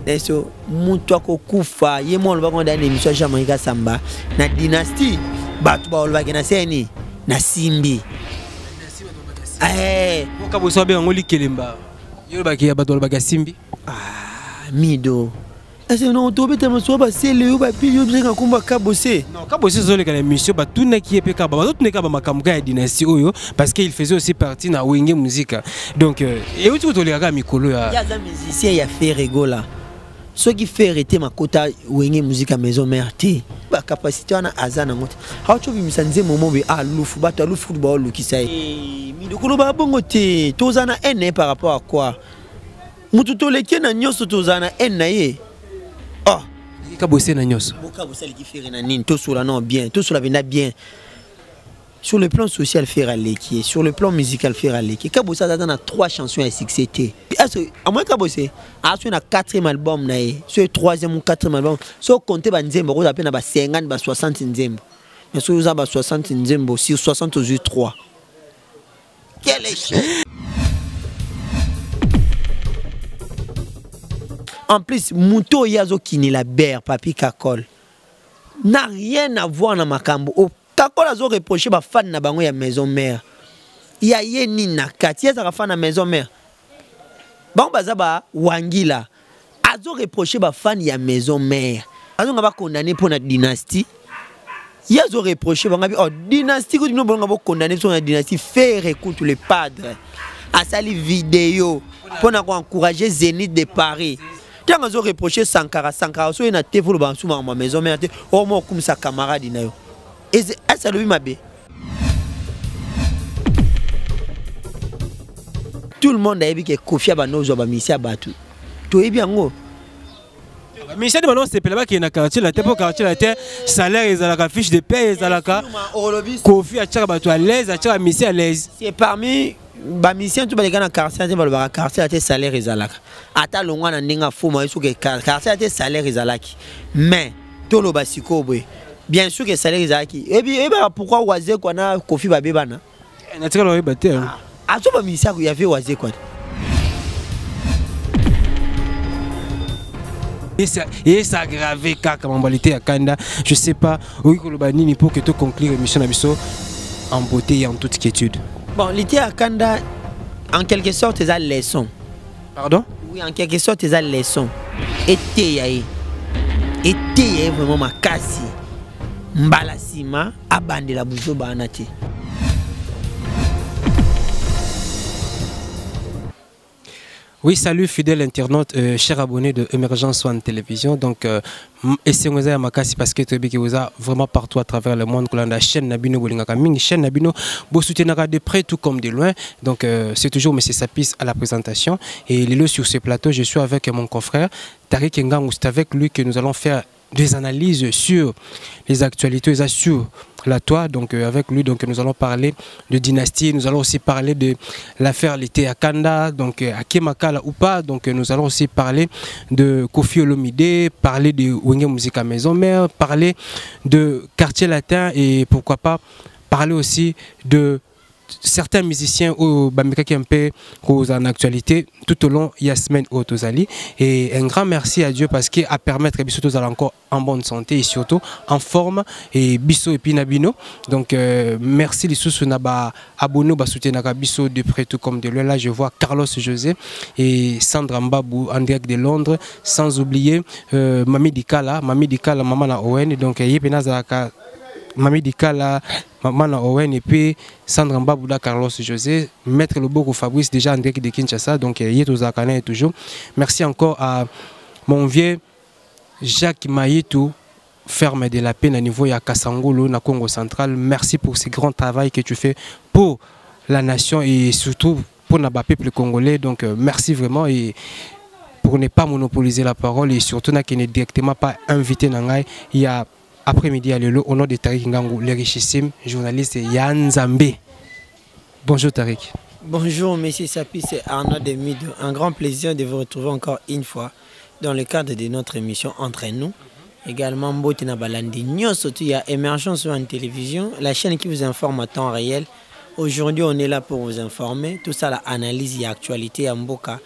Neso mutu akokufa ye mo loba konda émission Jamaïca Samba na dynastie batu ba loba na seni na simbi Moka boso be ngoli kelemba yo ba ki batu loba simbi mido est-ce que non to bete mo so ba sele yo ba pi yo bzenga kumba kabose non kabose zo le kana émission ba tuna ki epe ka ba to tuna ka ba makamuka ya dynastie oyo parce qu'il faisait aussi partie na wenge musique donc et où tu to le ka mikolo ya za musicien ya fait rigola ce qui fait arrêter ma kota wenge musique à maison mère té ba capacité na azana ngote ha tu bi misanze momo be alufu ba to alufu ba olukisa mido ko ba bongo té tozana ene par rapport à quoi mutu to leke na nyoso tozana ene oh, Kabosé na nyoso. Kabosé qui fait na nin, tout sur la non bien, tout sur la vena bien. Sur le plan social faire aller qui sur le plan musical faire aller qui Kabosé a dans 3 chansons à succès. À moins Kabosé a sur un 4e album na sur le 3e ou 4e album, so compter ba nzembo ko appelle na 50 ba 60 nzembo. Mais so usa ba 60 nzembo sur 60 aux 3. Quel échec. En plus, Mouto Yazo qui n'est la berre, papi Kakol, n'a rien à voir dans ma cambo. Oh, Kakol a reproché ma fan na bango ya maison mère. Il y a yeni na kati, ya fan na maison mère. Bon bazaba Wangila a reproché ma fan ya maison mère. Azo nga ba condamné pour la dynastie. Il a reproché bango oh dynastie que nous bon condamné sur la dynastie faire écoute les padres. A sali vidéo pour encourager Zénith de Paris. Quand on a reproché Sankara, so il a été pour le banc sous ma maison, mais au moins comme sa camarade. Et ça lui m'a bé. Tout le monde a dit que Kofi Abano a mis à battu. Tu es bien gros. Mais c'est maintenant c'est pas qui na quartier la tête pour quartier la tête salaire et la fiche de paie et la Kofi a tiré battu à l'aise a tiré mis à l'aise. C'est parmi ba mission tout ba na quartier ba quartier la tête salaire et zalaka. Ata longwa na ndinga fuma iso ke quartier la tête salaire et zalaki. Mais to lo basiko boy. Bien sûr que salaire et zalaki. Et bien pourquoi Wazé quoi na Kofi ba bebana. Na tiré lo batté. A to ba mission il y avait Wazé quoi. Et ça aggravé car comme embalité à Kanda, je sais pas oui que le banini pour que tu conclure l'émission Nabiso en beauté et en toute quiétude. Bon, l'été à Kanda en quelque sorte c'est la leçon. Pardon? Oui, en quelque sorte c'est la leçon. Été vraiment ma kasi. Mbalasima abandé la boujo banati. Oui, salut fidèle internaute, cher abonné de Emergence One Télévision. Donc, essayez à Makasi parce que tu vous a vraiment partout à travers le monde. La chaîne Nabino Bolingaka chaîne Nabino, vous soutenez de près tout comme de loin. Donc, c'est toujours M. Sapis à la présentation. Et les sur ce plateau, je suis avec mon confrère Tariq Ngang. C'est avec lui que nous allons faire des analyses sur les actualités, sur la toile. Donc avec lui, donc nous allons parler de dynastie, nous allons aussi parler de l'affaire l'été à Kanda, donc à Kemakala ou pas. Donc nous allons aussi parler de Kofi Olomide, parler de Wenge Musique à Maison Mère, parler de Quartier Latin et pourquoi pas parler aussi de certains musiciens au Bamika qui en actualité tout au long de la semaine au Tozali. Et un grand merci à Dieu parce qu'il a permis que Bisso Tozali encore en bonne santé et surtout en forme et Bisso et Pinabino. Donc merci les sous naba abonné ba soutenir Bisso de près tout comme de loin. Là je vois Carlos José et Sandra Mbabou en direct de Londres, sans oublier Mami Dikala maman na Owen. Donc yepena zaka Mami Dikala, Maman Owen et puis Sandra Mbabouda, Carlos José, Maître Loboko Fabrice déjà en direct de Kinshasa, donc Yeto Zakane toujours. Merci encore à mon vieux Jacques Maïtou, ferme de la peine à niveau à Kassangolo, na Congo central. Merci pour ce grand travail que tu fais pour la nation et surtout pour le peuple congolais. Donc merci vraiment et pour ne pas monopoliser la parole et surtout qui n'est directement pas invité Nangai, il y a après-midi à l'élo, au nom de Tariq Ngangou, le richissime journaliste Yann Zambé. Bonjour Tariq. Bonjour Monsieur Sapis et Arnaud Demido. Un grand plaisir de vous retrouver encore une fois dans le cadre de notre émission Entre nous. Également, Mbotina Balandi, surtout il y a Émergence en télévision, la chaîne qui vous informe à temps réel. Aujourd'hui, on est là pour vous informer. Tout ça, l'analyse et l'actualité à Mboka.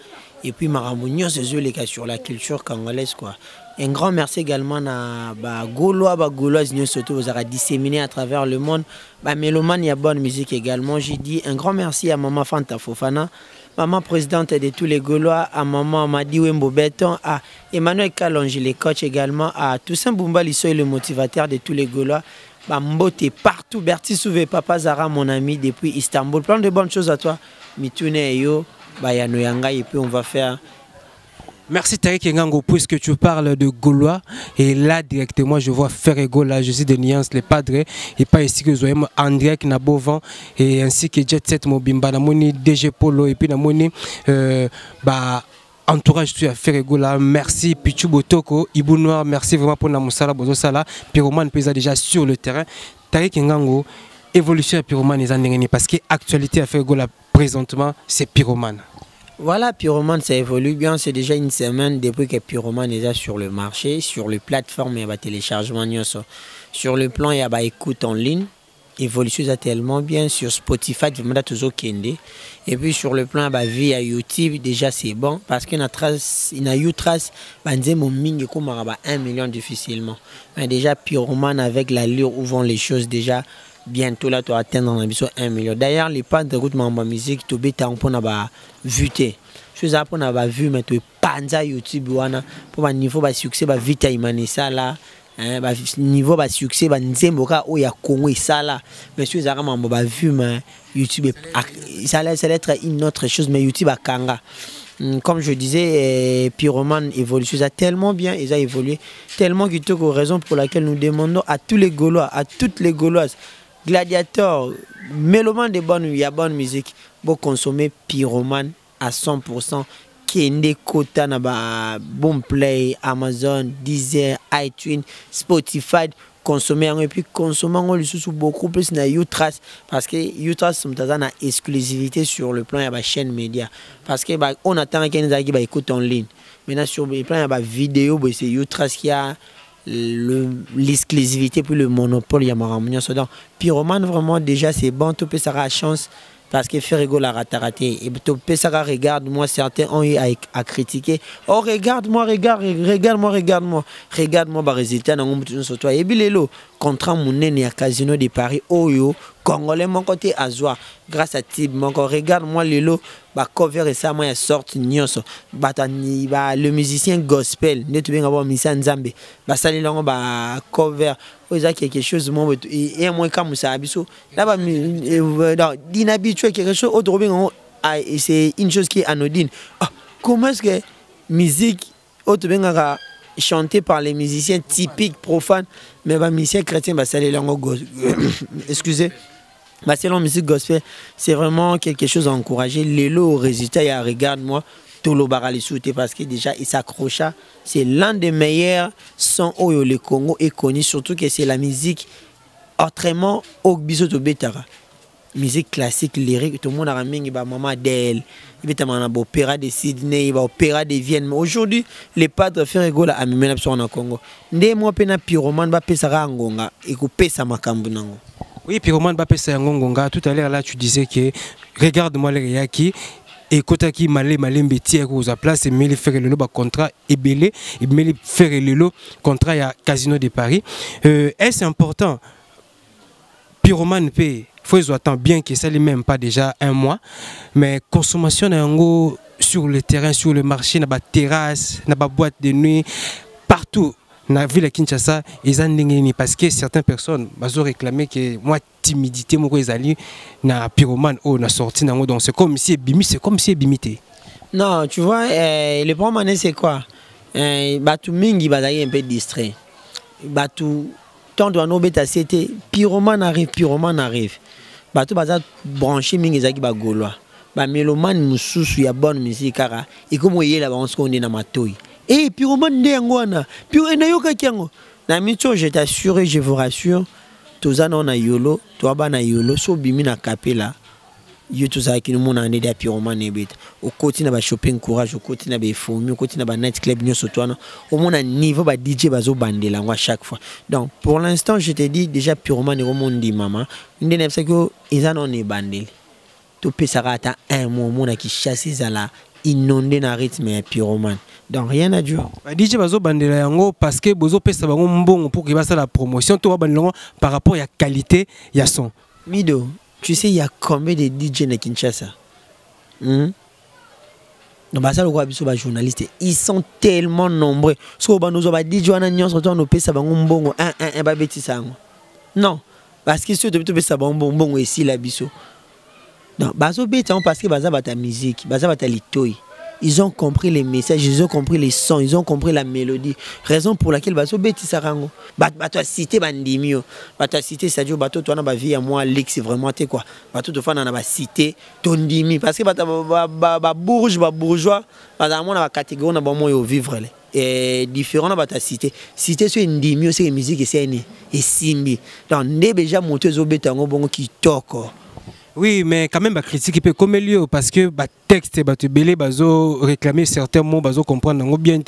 et puis Maramounion c'est les cas sur la culture congolaise quoi. Un grand merci également à Gaulois, Gaulois surtout vous avez disséminé à travers le monde. Mélomane, il y a bonne musique également. J'ai dit un grand merci à maman Fanta Fofana, maman présidente de tous les Gaulois, à maman Madi Wembo Beton, à Emmanuel Kalonji, les coachs également, à Toussaint Boumba Lissoy, le motivateur de tous les Gaulois. Mbote partout, Berti Souvé, Papa Zara, mon ami depuis Istanbul. Plein de bonnes choses à toi. Mitune Eyo, Bayano Yanga, et puis on va faire. Merci Tariq Ngango, puisque tu parles de Gaulois. Et là, directement, je vois Ferrego, là, je suis de Nuance, les padres. Et pas ici que Zoé, André Knabovan, et ainsi que Jet Set Mobimba, Namoni, DG Polo, et puis Namoni, entourage tu as Ferrego là, merci Pichu Botoko, Ibou Noir, merci vraiment pour Namusala, Bozo Sala, Pyroman pesa déjà sur le terrain. Tariq Ngango, évolution à Pyroman les années parce que l'actualité à Ferrego là présentement c'est Pyroman. Voilà, Pyroman ça évolue bien, c'est déjà une semaine depuis que Pyroman est déjà sur le marché, sur les plateformes il y a téléchargement, sur le plan il y a écoute en ligne. Évolution tellement bien sur Spotify, et puis sur le plan via YouTube déjà c'est bon parce qu'il y a trace, il y a eu trace, mon ming comme 1 million difficilement. Mais déjà Pyroman avec l'allure où vont les choses déjà bientôt là tu vas atteindre 1 million. D'ailleurs les pas de route ma musique tu bêta on peut vu chose à on vu mais tu panza YouTube wana pour un niveau succès vite imanisa là. Niveau de succès nzemboka o ya Congo et ça là mais si vous avez vu mais YouTube ça allait être une autre chose mais YouTube a kanga comme je disais Pyroman évolue ça tellement bien ils a évolué tellement que c'est la raison pour laquelle nous demandons à tous les Gaulois à toutes les Gauloises gladiateurs mélomanes de bonne musique pour consommer Pyroman à 100%. Kende Kota na Boomplay, Amazon, Deezer, iTunes, Spotify, consommer et puis consommer beaucoup plus na Youtrace parce que Youtrace a une exclusivité sur le plan de la chaîne média parce que on attend qu'il y ait écoute en ligne. Maintenant sur le plan de la vidéo, c'est Youtrace qui a l'exclusivité puis le monopole. Il y a donc Pyroman vraiment déjà c'est bon, tout peut ça la chance. Parce que Ferrego l'a raté. Et Pessara regarde, moi certains ont eu à critiquer. Oh regarde-moi. Regarde-moi, résultat dans mon sur toi. Et bilelo, contrat mon nez à Casino de Paris, Oyo, Congolais mon côté Azoa. Grâce à Tib, mon regarde-moi Lelo, cover et ça, moi il sorti Nyonso. Le musicien gospel, ne te bien avoir musicien Nzambe. Ça les cover. Il y a quelque chose et moi comme ça abisso là d'inhabitué quelque chose autre c'est une chose qui est anodine. Comment est-ce que musique autre bien chantée par les musiciens typiques profanes mais musiciens chrétiens ça les langues excusez c'est la musique gospel c'est vraiment quelque chose à encourager les lots au résultat il y a regarde-moi Tolo Barali sauté parce que déjà il s'accrocha. C'est l'un des meilleurs sons où le Congo est connu, surtout que c'est la musique autrement au bisoto betara. Musique classique, lyrique, tout le monde a ramené maman Adèle, il y a l'opéra de Sydney, il y a l'opéra de Vienne. Mais aujourd'hui, les padres Ferrego à même au Congo. Ndé moi pena Pyroman ba pesara ngonga et ko pesa makambu nango. Oui, Pyroman ba pesa ngonga. Tout à l'heure là tu disais que regarde-moi les yaki. Et quand qui malé mbeti aux place et mêlé faire le contrat et belé et mêlé faire le contrat à Casino de Paris est-ce important Pyroman paye faut attendre bien que ça ne même pas déjà 1 mois mais consommation en sur le terrain sur le marché na ba terrasse na ba boîte de nuit partout na ville à Kinshasa ils ont parce que certaines personnes ont réclamé que moi timidité mon ezali na Pyroman na sorti nango donc c'est comme si bimité. Non, tu vois le problème c'est quoi batu mingi bazali un peu distrait batu tant doit no beta c'était Pyroman arrive batu baza branché mingi ezaki ba Gaulois ba mélomane mususu ya bonne musique kara et comme yela ba on se connaît na matoi. Et Pyroman ndengwana puis na yoka kiango na micho je t'assure je vous rassure tozana na yolo to ba na yolo so bimi na capella yo toza ki no na ndé Pyroman nebeta au côté na ba shopping courage au côté na ba fomi au côté na ba night club nyo sotwana au mona niveau ba DJ bazo bandela ngwa chaque fois. Donc pour l'instant je te dis déjà Pyroman est au monde di maman ndé na parce que ils en ont bandel to pesara ata un mois mona ki chasser zala inondé na rythme et pyromane. Donc rien à dire. DJ bazo bandela yango parce que bozo pesa bango mbongo pour que basa la promotion to bandela par rapport à la qualité ya son. Mido, tu sais il y a combien de DJ na Kinshasa? Donc basa le roi biso ba journaliste, ils sont tellement nombreux. So ba nous ba DJ wana nyonso to no pesa bango mbongo ba betisa ngo. Non, parce que ceux de pesa bango mbongo ici la biso. Donc bazo beta parce que baza bata musique, baza bata litoi. Ils ont compris les messages, ils ont compris les sons, ils ont compris la mélodie. Raison pour laquelle baso beti sarango. Bato a cité bandimio, bato a cité Sadio, bato toi na ba vie à moi Lex vraiment t'es quoi. Bato to fana na ba cité tondimi parce que bato ba bourgeois, bato moi na ba catégorie na ba moi yo vivre là. Et différent na bato a cité. Cité sur ndimio c'est musique et c'est ni et simbi. Donc ne déjà monter zo betango bongo qui toko. Oui, mais quand même, la critique peut comme lieu parce que le texte, le belé, bazo réclamer certains mots, bazo comprendre bien,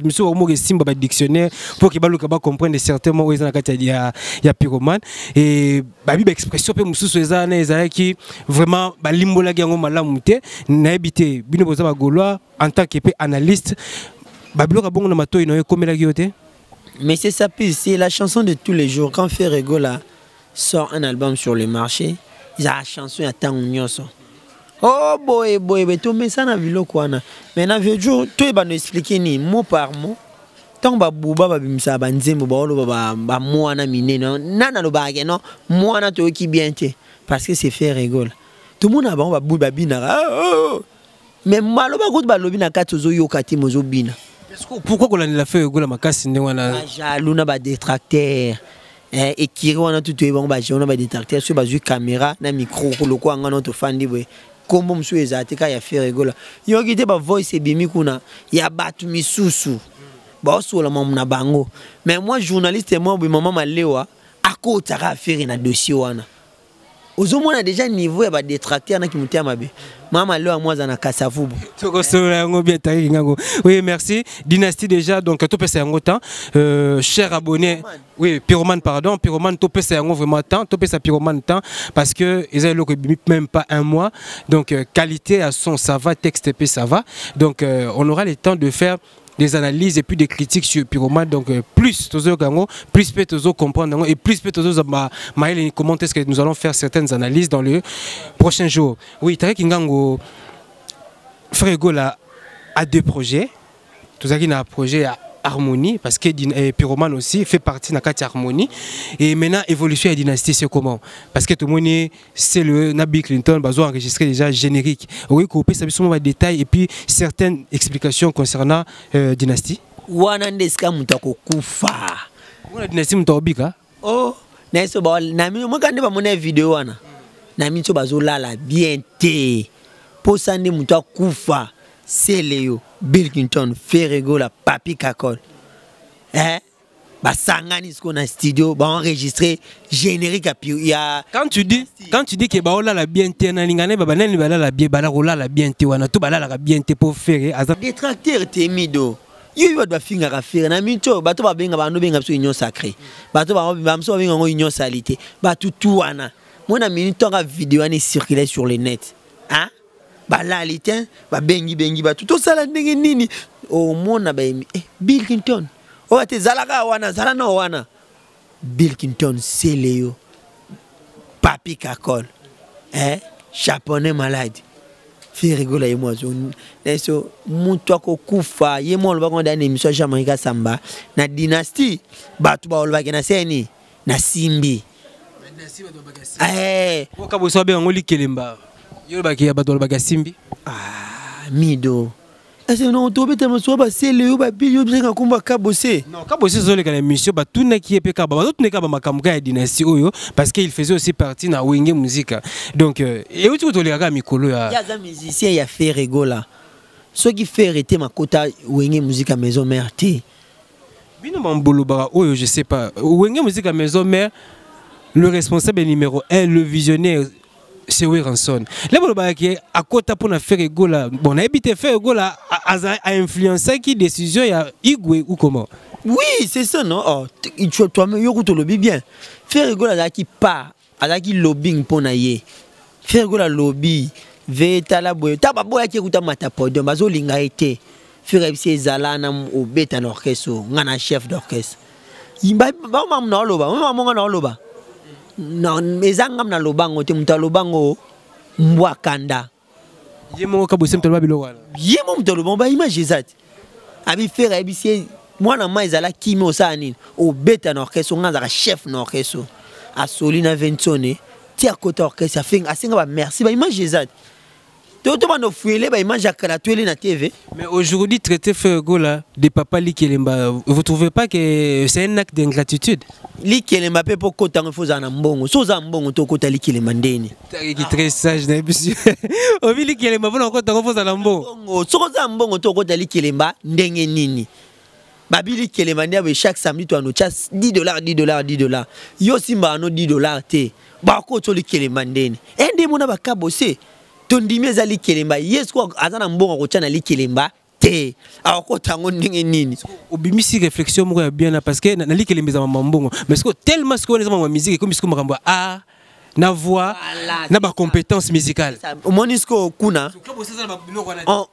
monsieur au mot estime le dictionnaire pour qu'il comprenne certains mots où il y a pyromane et babi expression peut monsieur Suezana qui vraiment limbo la gango malamute n'a habité bino boza bagolois en tant qu'analyste babilo ka bongo na mato ino comme la guilloté. Mais c'est ça, c'est la chanson de tous les jours. Quand Ferrego là sort un album sur le marché. La chanson à tant nyonso. Oh boy, tu mets ça dans vilo quoi na. Mais na vieux jour, tu vas nous expliquer ni mot par mot. Tant ba buba ba bimsa ba nzembo ba olo ba moi na mine non. Nana lo ba non. Moi na to qui bien té parce que c'est fait rigole. Tout le monde a ba buba bina. Mais malo ba gout ba lobina katozo yo kati mozo bina. Pourquoi qu'on l'a fait rigole makasi ne wana. Jaloux na ba détracteur. Et qui on a tout bon bah on a des détracteurs sur basu caméra na micro le quoi on a to fandi boy comme monsieur ezate ka ya faire rigolo yo kité ba voice bimi kuna ya batu misusu ba so la na bango mais moi journaliste moi maman malewa akota ka faire na dossier wana ozomona déjà niveau ya ba détracteur na kimutia mabe mama leo moi za na kasavubu oui merci Dynastie déjà donc to pesa yango temps cher abonné oui Pyromane pardon Pyromane to pesa yango vraiment temps to pesa Pyromane temps parce que ils ont même pas un mois donc qualité à son ça va texte puis ça va donc on aura le temps de faire des analyses et puis des critiques sur Pyromane donc plus tozo gango plus peut tozo comprendre et plus peut tozo comment est-ce que nous allons faire certaines analyses dans le prochain jour. Oui Tarek Ngango Ferrego là a deux projets tout qui a un projet à Harmonie parce que Pyromane aussi fait partie de la Harmonie et maintenant évolution et Dynastie c'est comment parce que tout le monde c'est le Nabi Clinton bazo enregistré déjà générique oui couper ça besoin de détails et puis certaines explications concernant Dynastie wana ndeska mutako kufa wana Dynastie mutobika oh na so ba na mi mo kande ba mona vidéo wana na mi so bazo lala bien té po sande mutako kufa c'est Léo Bill Clinton Ferrego la Papi Kakol basangani ce qu'on a studio ba enregistré générique à ya quand tu dis que ba ola la bien té na lingane ba banani ba la bien ba la bien té wana to ba la bien té pour faire détracteur temido yo ba finga ka faire na minto ba to ba benga ba no benga so union sacrée ba to ba so benga ngo union salité ba tout wana mona minito ka vidéo ani circuler sur le net ba la litin ba bengi ba tout ça la ndenge nini o mona ba Bill Clinton o ate zalaka wana zala no wana Bill Clinton c'est Léo Papi Kakol japonais malade Ferrego la moi so muto ko kufa ye mo lo ba konda na émission Jamaïca Samba na Dynastie ba tu ba lo ba na seni na simbi ko bo so be ngoli kelemba yo ba ki ya ba to lo ba simbi mido est-ce que non to bete mo so ba c'est Léo ba bi yo bien komba kabosé non kabosé zo le kana émission ba tout na ki epé ka ba tout ne ka ba makamuka ya Dynastie oyo parce qu'il faisait aussi partie na Wenge musique donc et où tu to le ka mikolo ya za musicien ya Ferrego là ceux qui fait arrêter ma quota Wenge musique à maison mère té bino mambolo ba oyo je sais pas Wenge musique à maison mère le responsable numéro 1 le visionnaire c'est Ranson. Là, à côté pour faire Ferrego bon, habité Ferrego a influencé qui décision il y a Igwe ou comment? Oui, c'est ça non. Oh, toi-même tu le bien. Ferrego qui part, qui lobbying pour naïe. Ferrego lobby Vetala boy. Taba boy qui écoute matapodon. Bazo linga été. Faire epsi ezala na obeta na orchestre. Ngana chef d'orchestre. Yimba ba mam na loba. Mam na loba. Na mezanga na lobango te muta lobango mbwa kanda. Yemo Kabose mtolo bilo wala. Yemo mtolo ba image ezati. Abi faire epsi moi na ma ezala kimi osani obeta na orchestre ngana chef na orchestre. A Solina Ventone. Ti à côté orchestre a singa ba merci ba image ezati. Tout le monde a image à la TV. Mais aujourd'hui, traiter Fergo là, des papas Likelemba, vous ne trouvez pas que c'est un acte d'ingratitude? Likelemba peut pas côté en faisant un bon, sans un bon to côté Likelemba ndeni. Qui très sage monsieur. Au milieu Likelemba vous en côté en faisant un bon. Sans un bon to côté Likelemba ndenge nini. Babi Likelemba ndia chaque samedi tu as nos chas $10. Yo simba no $10 te. Ba ko to Likelemba ndeni. Ende mona ba kabose. Tondimi ezali kelemba yesko azana mbongo kocha na likelemba te ako tango ndenge nini obimisi réflexion moko ya bien parce que na likelemba za mbongo mais que tellement ce qu'on est dans musique comme ce qu'on makambo a na voix na ba compétence musicale monisco kuna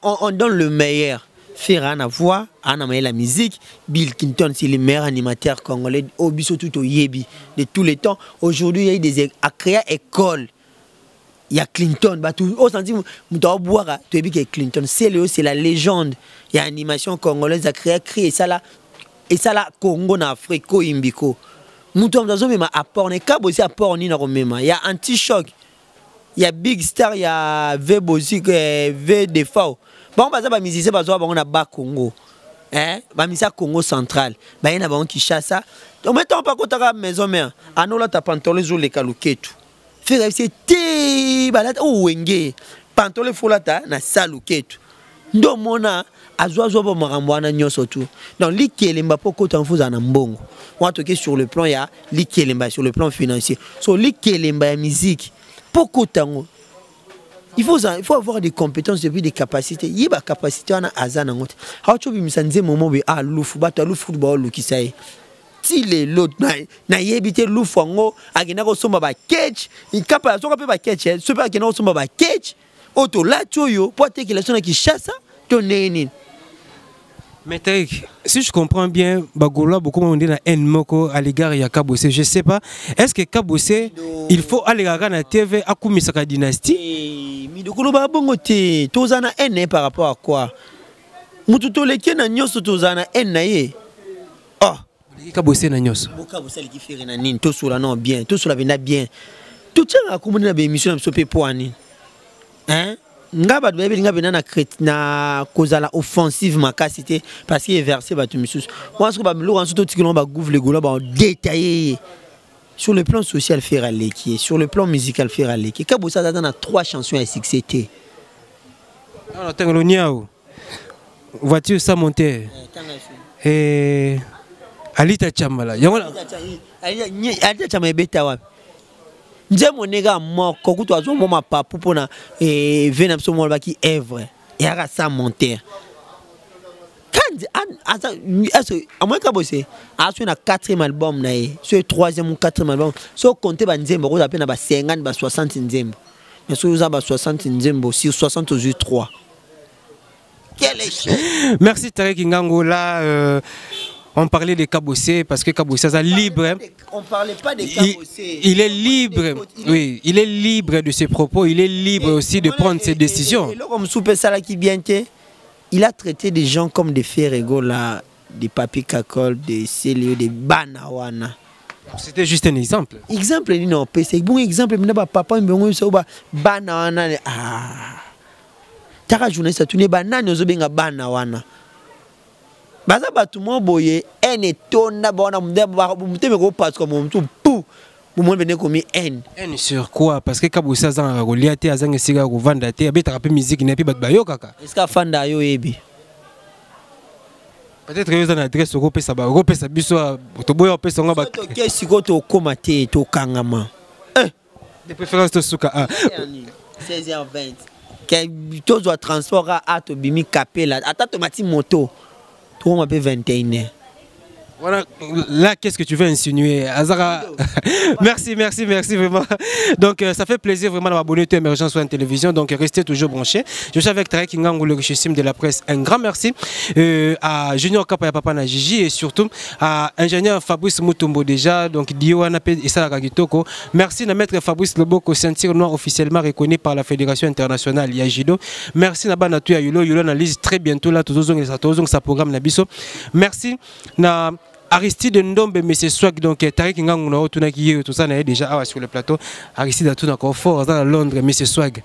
on donne le meilleur faire na voix ana la musique Bill Clinton c'est le meilleur animateur congolais au biso tout au yebi de tous les temps aujourd'hui il y a des à créer école. Il y a Clinton, au senti Clinton, c'est la légende. Il y a animation congolaise à créer et ça là Congo na Afrique imbiko. Mouton dans un même apport, ne cabo aussi apport ni na romema. Il y a Anti-Choc, il y a Big Star, il y a V Bosi, V Defao. Bon bah ça va musicien bah on a bas Congo, hein, bah misa Congo central, bah il y a bon qui chasse ça. Donc mettons pas contre la maison mère, anola ta pantalon sur les kaluketu. Faire te balata o wenge pantole folata na saluketu ndo mona azwazo bo marambwana nyoso tu donc likelemba poko tanfuza na mbongo on toke sur le plan ya likelemba sur le plan financier so likelemba ya musique poko tango il faut avoir des compétences et puis des capacités yiba capacité na azana ngote ha chobi misanze momo be a lufu bata lufu ba lukisai si les l'autre na yebité lufango agena ko somba ba catch incapable so ka pe ba catch ce pas agena ko somba ba catch auto la choyo pour te que la sona qui chasse ton neni. Mais si je comprends bien Bagola beaucoup on dit na en moko à l'égard ya Kabose je sais pas est-ce que Kabose il faut aller à la TV akumisa ka dynastie mi dokolo ba bongo te tozana en par rapport à quoi mutu to leke na nyoso tozana en na ye oh Kabose na nyoso Kabose li ki fere na nini to sura non bien to sura venda bien to tshanga akumuni na be émission na sope poani hein ngaba do bebe ngaba na na kozala offensive makasi te parce qu'il est versé batu misus moi ce que ba mlo ensuite to tikilon ba gouvre le gola ba détaillé sur le plan social faire aleki sur le plan musical faire aleki Kabose a dans 3 chansons à succès te alors tengolo niao voiture sans monter et Alita Chamala yangola Alita Chamala beta wapi Njemo nega moko kutu azo moma papu pona vena mso mwa baki evre yaka sa monter kandi asa amwe Kabose aso na 4e album na ye so 3e ou 4e album so compter ba nzembo ko apena ba 50 ba 60 nzembo mais so uza ba 60 nzembo sur 60 aux 3 quel est merci Tarek Ngangola. On parlait de Kabose parce que Kabose est libre. On parlait pas de Kabose. Il est libre. Oui, il est libre de ses propos. Il est libre aussi de prendre ses décisions. Il a traité des gens comme des Ferrego là, des Papi Kakol, des Célio, des Banawana. C'était juste un exemple. Exemple, non, c'est bon exemple. Mais papa, Banawana. Ah. Tara journaliste, tu n'es banane, ozobenga Banawana. Baza batu mo boye ene tonda bona muteme ko passe comme mtu pou mo bene komi en sur quoi parce que Kabose azanga goliate azanga siga ko vanda te abeta ka pe musique na pe bat bayo kaka est-ce que fanda yo ebi peut-être que vous en adresse ko pesa ba ko pesa biso to boyo pesa nga ba to ke siko to komate to kangama de préférence to suka 16h20 que to zo transport à to bimi capela ata to mati moto. Tout le monde 21h. Voilà, là, qu'est-ce que tu veux insinuer, Azara? Merci vraiment. Donc, ça fait plaisir vraiment d'avoir abonné à Émergence One Télévision. Donc, restez toujours branchés. Je suis avec Tarek Ngango, le richissime de la presse. Un grand merci à Junior Kapaya Papa Najiji et surtout à ingénieur Fabrice Mutombo déjà. Donc, Dioana et Sala Gitoko. Merci à maître Fabrice Loboko, ceinture noire officiellement reconnu par la Fédération internationale Yajido. Merci à Banatu Yulo. Yulo analyse très bientôt là, tous ça programme Nabiso. Merci na Aristide Ndombe, mais c'est swag donc Tarek Ngango tout ça déjà sur le plateau. Aristide a tout encore fort à Londres, mais c'est swag.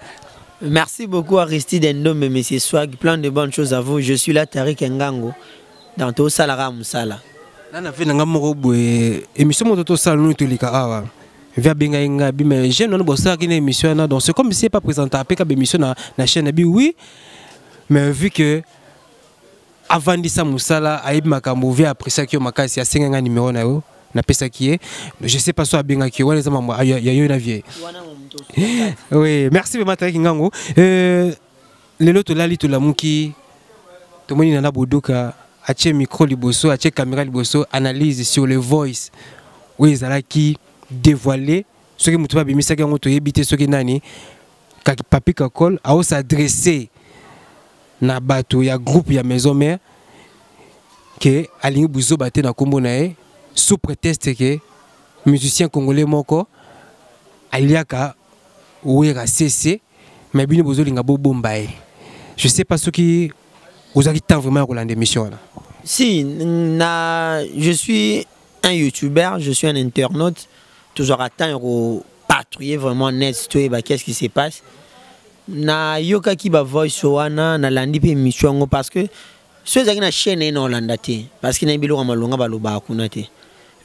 Merci beaucoup Aristide Ndombe, mais c'est swag. Plein de bonnes choses à vous. Je suis là Tarek Ngango dans tout Salara Moussala. Là on a fait Ngamoro émission moto ça nous tout les cas. Via Benga mais j'ai non bossa qui une émission donc c'est comme si c'est pas présenté après que émission na chaîne oui, mais vu que avant de ça Moussala aïb makambo via après ça qui makasi ya 5 numéro na yo na pesa qui est je sais pas soit benga qui wala zama ya yo na vie. Oui, merci vraiment Tarek Ngango. Les loto lali to la muki to moni na bodoka ache micro liboso ache caméra liboso analyse sur le voice. Oui, zala qui dévoiler ce que mutuba bimisa ki ngoto yebite ce que nani ka papi kakol a s'adresser na bato ya groupe ya maison mère que alingi buzo baté na kombo nae sous prétexte que musicien congolais moko aliaka ouera cessé mais bino buzo linga bo bombaye. Je sais pas ce qui vous avez tant vraiment pour l'émission là. Si je suis un youtubeur, je suis un internaute, toujours attendre patrouiller vraiment net qu'est-ce qui se passe. Na yoka ki ba voice wana na landi pe mission parce que ceux qui na chaîne na Hollanda te parce que na bilo malonga baloba kuna te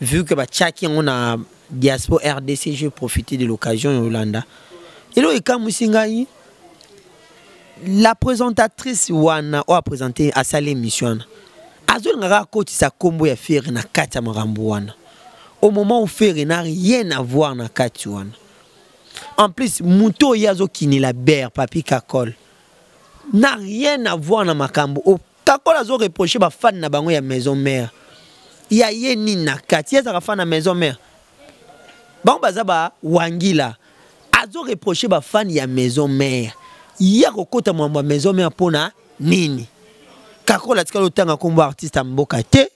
vu que ba chaki on a diaspora RDC j'ai profité de l'occasion en Hollanda et là eka musingai la présentatrice wana a présenté à sa émission azol ngara koti sa kombo ya faire na kata marambo wana au moment où faire n'a rien à voir na kati wana. En plus, Mouto Yazo qui n'est la berre, Papi Kakol, n'a rien à voir dans ma cambo. Kakol a reproché ma fan na bango ya maison mère. Il y a yeni na kati, il y a fan na maison mère. Bon bazaba wangila. Azo reproché ma fan ya maison mère. Il y a kokota ma maison mère pona nini. Kakol a tika lo tanga kombo artiste mboka te.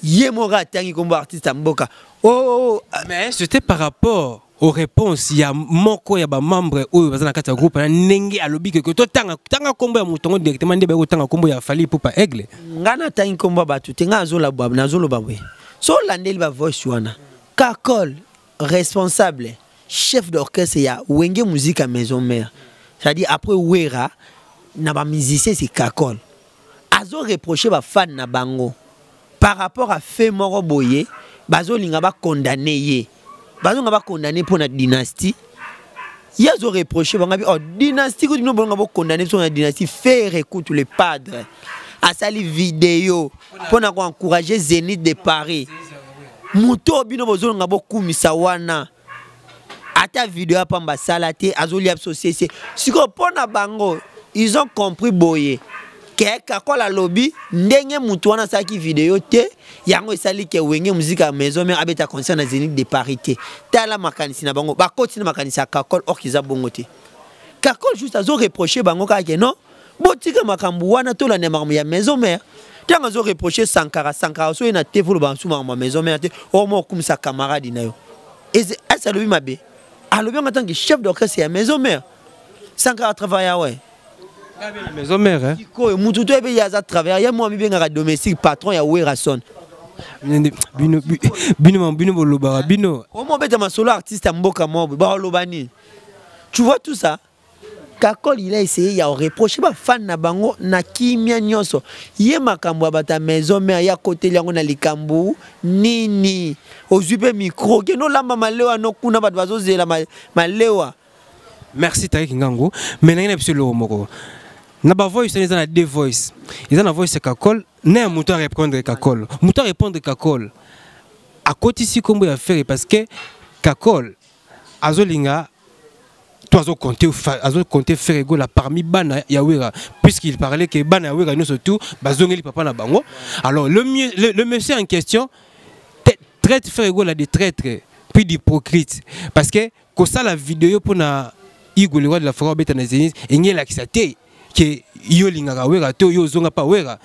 Yemora tangi kombo artiste mboka. Oh, mais c'était par rapport aux réponses, il y a moko ya ba membre ou bazana kata groupe na nengi alobi que to tanga kombo ya mutongo directement ndebe ko tanga kombo ya Fally Ipupa Aigle. Ngana tangi kombo batu te nga zola bwa na zolo babwe. So landeli ba voice wana. Kakol responsable chef d'orchestre ya Wenge Musique à Maison Mère. C'est-à-dire après Wera na ba musicien c'est Kakol. Azo reprocher ba fan na bango par rapport à fait moro boye, bazo linga ba condamné ye. Bazo nga ba condamné pour la dynastie. Il y a reproché oh dynastie que nous bon condamné sur la dynastie faire écoute les padres à sali vidéo pour encourager Zénith de Paris. Muto bino bozo nga boku misawana. Ata vidéo pamba salate azoli associé. Siko pona bango, ils ont compris boye. Kakol a lobby ndenge mutu wana saki vidéo te yango esali ke Wenge Musique à Maison Mère abeta concert na Zénith de parité tala makanisi na bango ba continue makanisi ya Kakol okiza bongo te Kakol juste azo reprocher bango ka ke non botika makambu wana to la nemamu ya Maison Mère tanga azo reprocher Sankara so ina te vulu ba suma ma Maison Mère te o mo kumisa camarade na yo esa lobi mabe alobi en tant que chef d'orchestre ya Maison Mère Sankara travaille ouais la maison mère hein mutu to ebe yaza travailler ya moi mi benga domestique patron ya Werason bino boloba bino o mo beta masolo artiste mboka mo ba lobani tu vois tout ça Kakol il a essayé ya reprocher ba fan na bango na kimia nyonso ye makambo bata Maison Mère ya côté yango na likambu nini ozupe micro ke no lamba malewa no kuna ba bazo zela malewa. Merci Tarek Ngango mais na ngene le moko na ba voice ils ont deux voice ils ont la voice Kakol na muto répondre Kakol muto répondre Kakol à côté si kombo ya faire parce que Kakol azolinga toi azo compter faire égale parmi bana yawera puisqu'il parlait que bana yawera nous surtout bazongeli papa na bango. Alors le monsieur en question traite faire égale à des traîtres puis d'hypocrites parce que quand ça la vidéo pour na Igor le roi de la forêt beta na zénith et n'y la kisate que yo lingaka wera to yo zonga pa wera.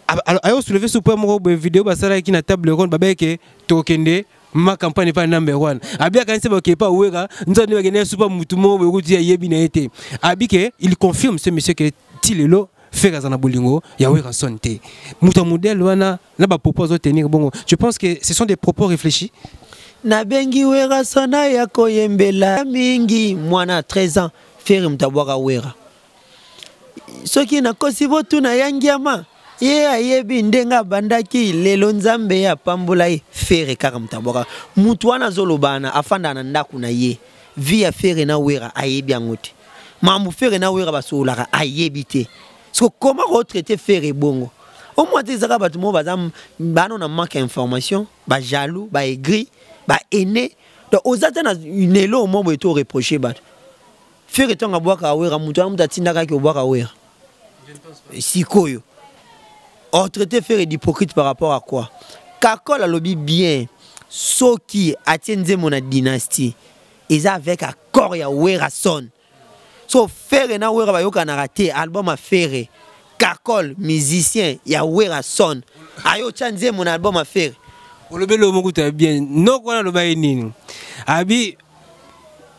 Alors ayo soulever ce point mo vidéo basala qui na table ronde babeke tokende ma campagne pas number 1 abia quand c'est que pas wera nzoni bagene super mutumo bekuti ya yebi na été abike il confirme ce monsieur que tilelo faire na bolingo ya wera sonté muta modèle wana na ba propose tenir bon je pense que ce sont des propos réfléchis na bengi wera sona ya koyembela mingi mwana 13 ans faire mtabwaka wera soki na kosibo tuna yangiama ye ayebi ndenga bandaki lelo nzambe ya pambola ye fere kaka mtabwaka mutu wana zolobana afanda na ndaku na ye via fere na wera ayebi angote mambu fere na wera basolaka ayebi te so comment retraiter fere bongo au moins des zaka batu mo bazam bano na manque information ba jaloux ba aigri ba aîné donc aux atana une elo mo bo to reprocher bat fere tonga bwaka wera mutu amuta tindaka ki obwaka wera sikoyo retraiter faire d'hypocrite par rapport à quoi Kakol a lobby bien ce qui atteint mon dynastie ils avec accord ya wera son so faire na wera ba yoka na raté album a faire Kakol musicien ya wera son ayo chanze mon album a faire olobelo mokuta bien non kona lo ba nini abi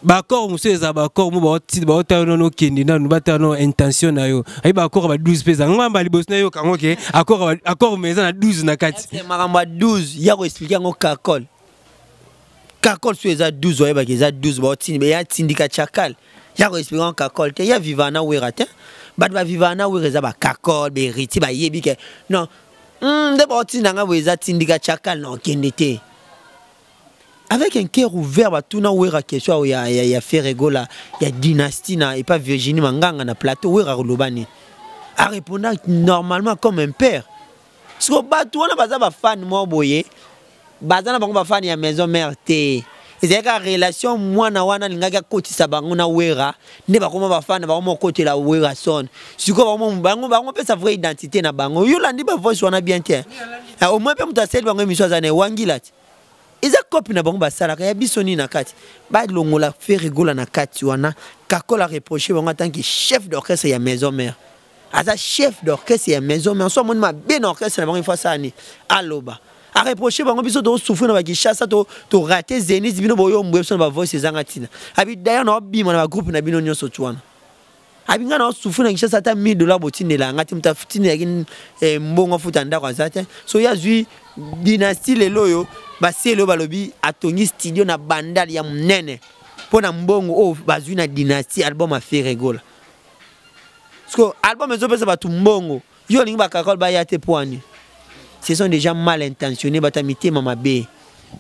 bakor monsieur za bakor mo ba ti ba ta no kendi na ba ta no intention na yo ai bakor ba 12 pesa ngamba libos na yo kango ke accord meza na 12 na kati c'est maramba 12 ya ko expliquer ngo Kakol sur za 12 oye ba ke za 12 ba ti ya tindika chakal ya ko expliquer ngo Kakol te ya vivana wera te ba vivana wera za ba Kakol be riti ba yebi ke non de ba ti na nga weza tindika chakal no kendi te avec un cœur ouvert ba tuna wera question ya Ferregola ya dynastie na et pas Virginie Manganga na plateau wera lobani a répondre normalement comme un père parce que ba tu wana baza ba fan mo boye baza na bango ba fan ya maison mère te c'est ka relation mwana wana lingaka kotisa bango na wera ne ba koma ba fan ba mo côté la wera son siko bango pesa vraie identité na bango yo landi ba voice wana bien te au moins pe mutaseli bango émission za na wangila ils a copie na bango basala ka ya bisoni na kati ba longola Ferregola na kati wana Kakol a reproché bango en tant que chef d'orchestre ya maison mère asa chef d'orchestre ya maison mère so moni ma ben orchestre na bango fa sani aloba a reproché bango biso to souffrir na ba Kinshasa to rater Zenith bino boyo mbwebso na ba voice zanga tina abi d'ailleurs na bima na ba groupe na bino nyonso twana abi nga na souffrir na Kinshasa ta $1000 botinela ngati mtafutina yakin mbongo futa ndako azate so ya zui dynastie leloyo baselo balobi atongi studio na bandal ya mnene pona mbongo o bazui na dynastie album a Ferregola parce que album ezo pesa batu mbongo yo lingi ba Kakol ba ya te poani ce sont des gens mal intentionnés batamité mama be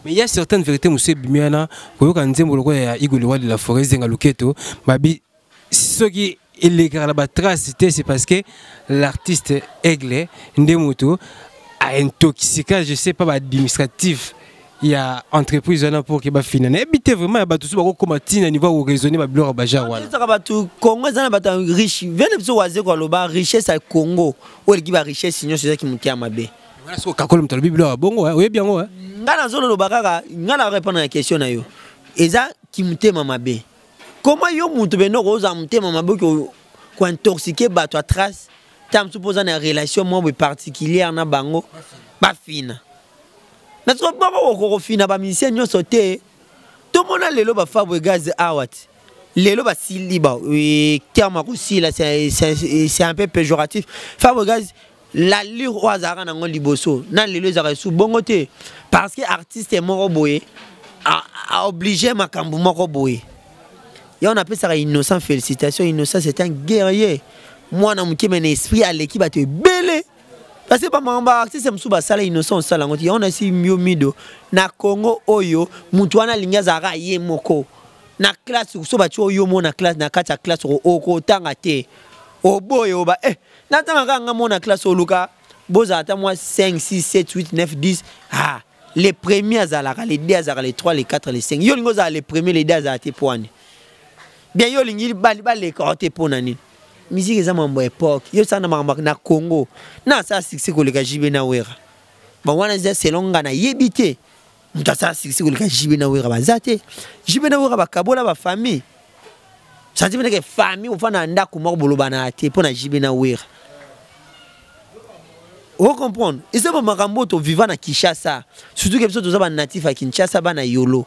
mais il y a certaines vérités monsieur Bimiana koyoka nzembo loko ya Igor le roi de la forêt zenga luketo babi ce qui il les la trace c'est parce que l'artiste Aigle Ndemoto a intoxiqué je sais pas administratif il y a entreprise là pour que ba finane habiter vraiment ba tout ça comme tina niveau où raisonner ba blora ba jarwana ça ba tout Congo ça ba riche vene biso waze ko loba richesse à Congo ou qui ba richesse sinon c'est ça qui mutia mabe voilà so Kakol mtalo blora bongo oui bien ouais ngana zolo loba kaka ngana répondre à la question na yo eza qui mutema mabe comment yo mutu beno ko za mutema mabe ko intoxiquer ba toi trace tam supposant une relation moi particulière na bango ba fina na tso ba ko fina ba musicien nyo sauté tout monde lelo ba Fabregas awat lelo ba siliba terme ko sila c'est un peu péjoratif Fabregas la lire oazara na ngoli boso na lelo za sou bongo te parce que artiste moko boye a obligé makambu moko boye ya on appelle ça innocent félicitations innocent c'est un guerrier moi na mukime na esprit à l'équipe a te belé parce que pas mamba artiste msuba sala innocent sala ngoti on a si miomido na Congo oyo mutu wana linga zara ye moko na classe so ba cho yo mo na classe na kata classe oko tanga te oboyo ba na tanga kanga mo na classe oluka boza ata moi 5 6 7 8 9 10 ah les premiers azalaka les deux azalaka les 3 les 4 les 5 yo lingo za les premiers les deux azalaka te poani bien yo lingi les côté pour nani musique eza mambo époque yo sana mambo na Congo na ça succès ko leka jibe na wera bon wana za selonga na yebite muta ça succès ko leka jibe na wera bazate jibe na wera bakabola ba famille ça dit que famille ofana ndako moko bolobana ate pour na jibe na wera on comprendre et c'est pas makambo to vivant na Kinshasa surtout que biso toza ba natif à Kinshasa ba na yolo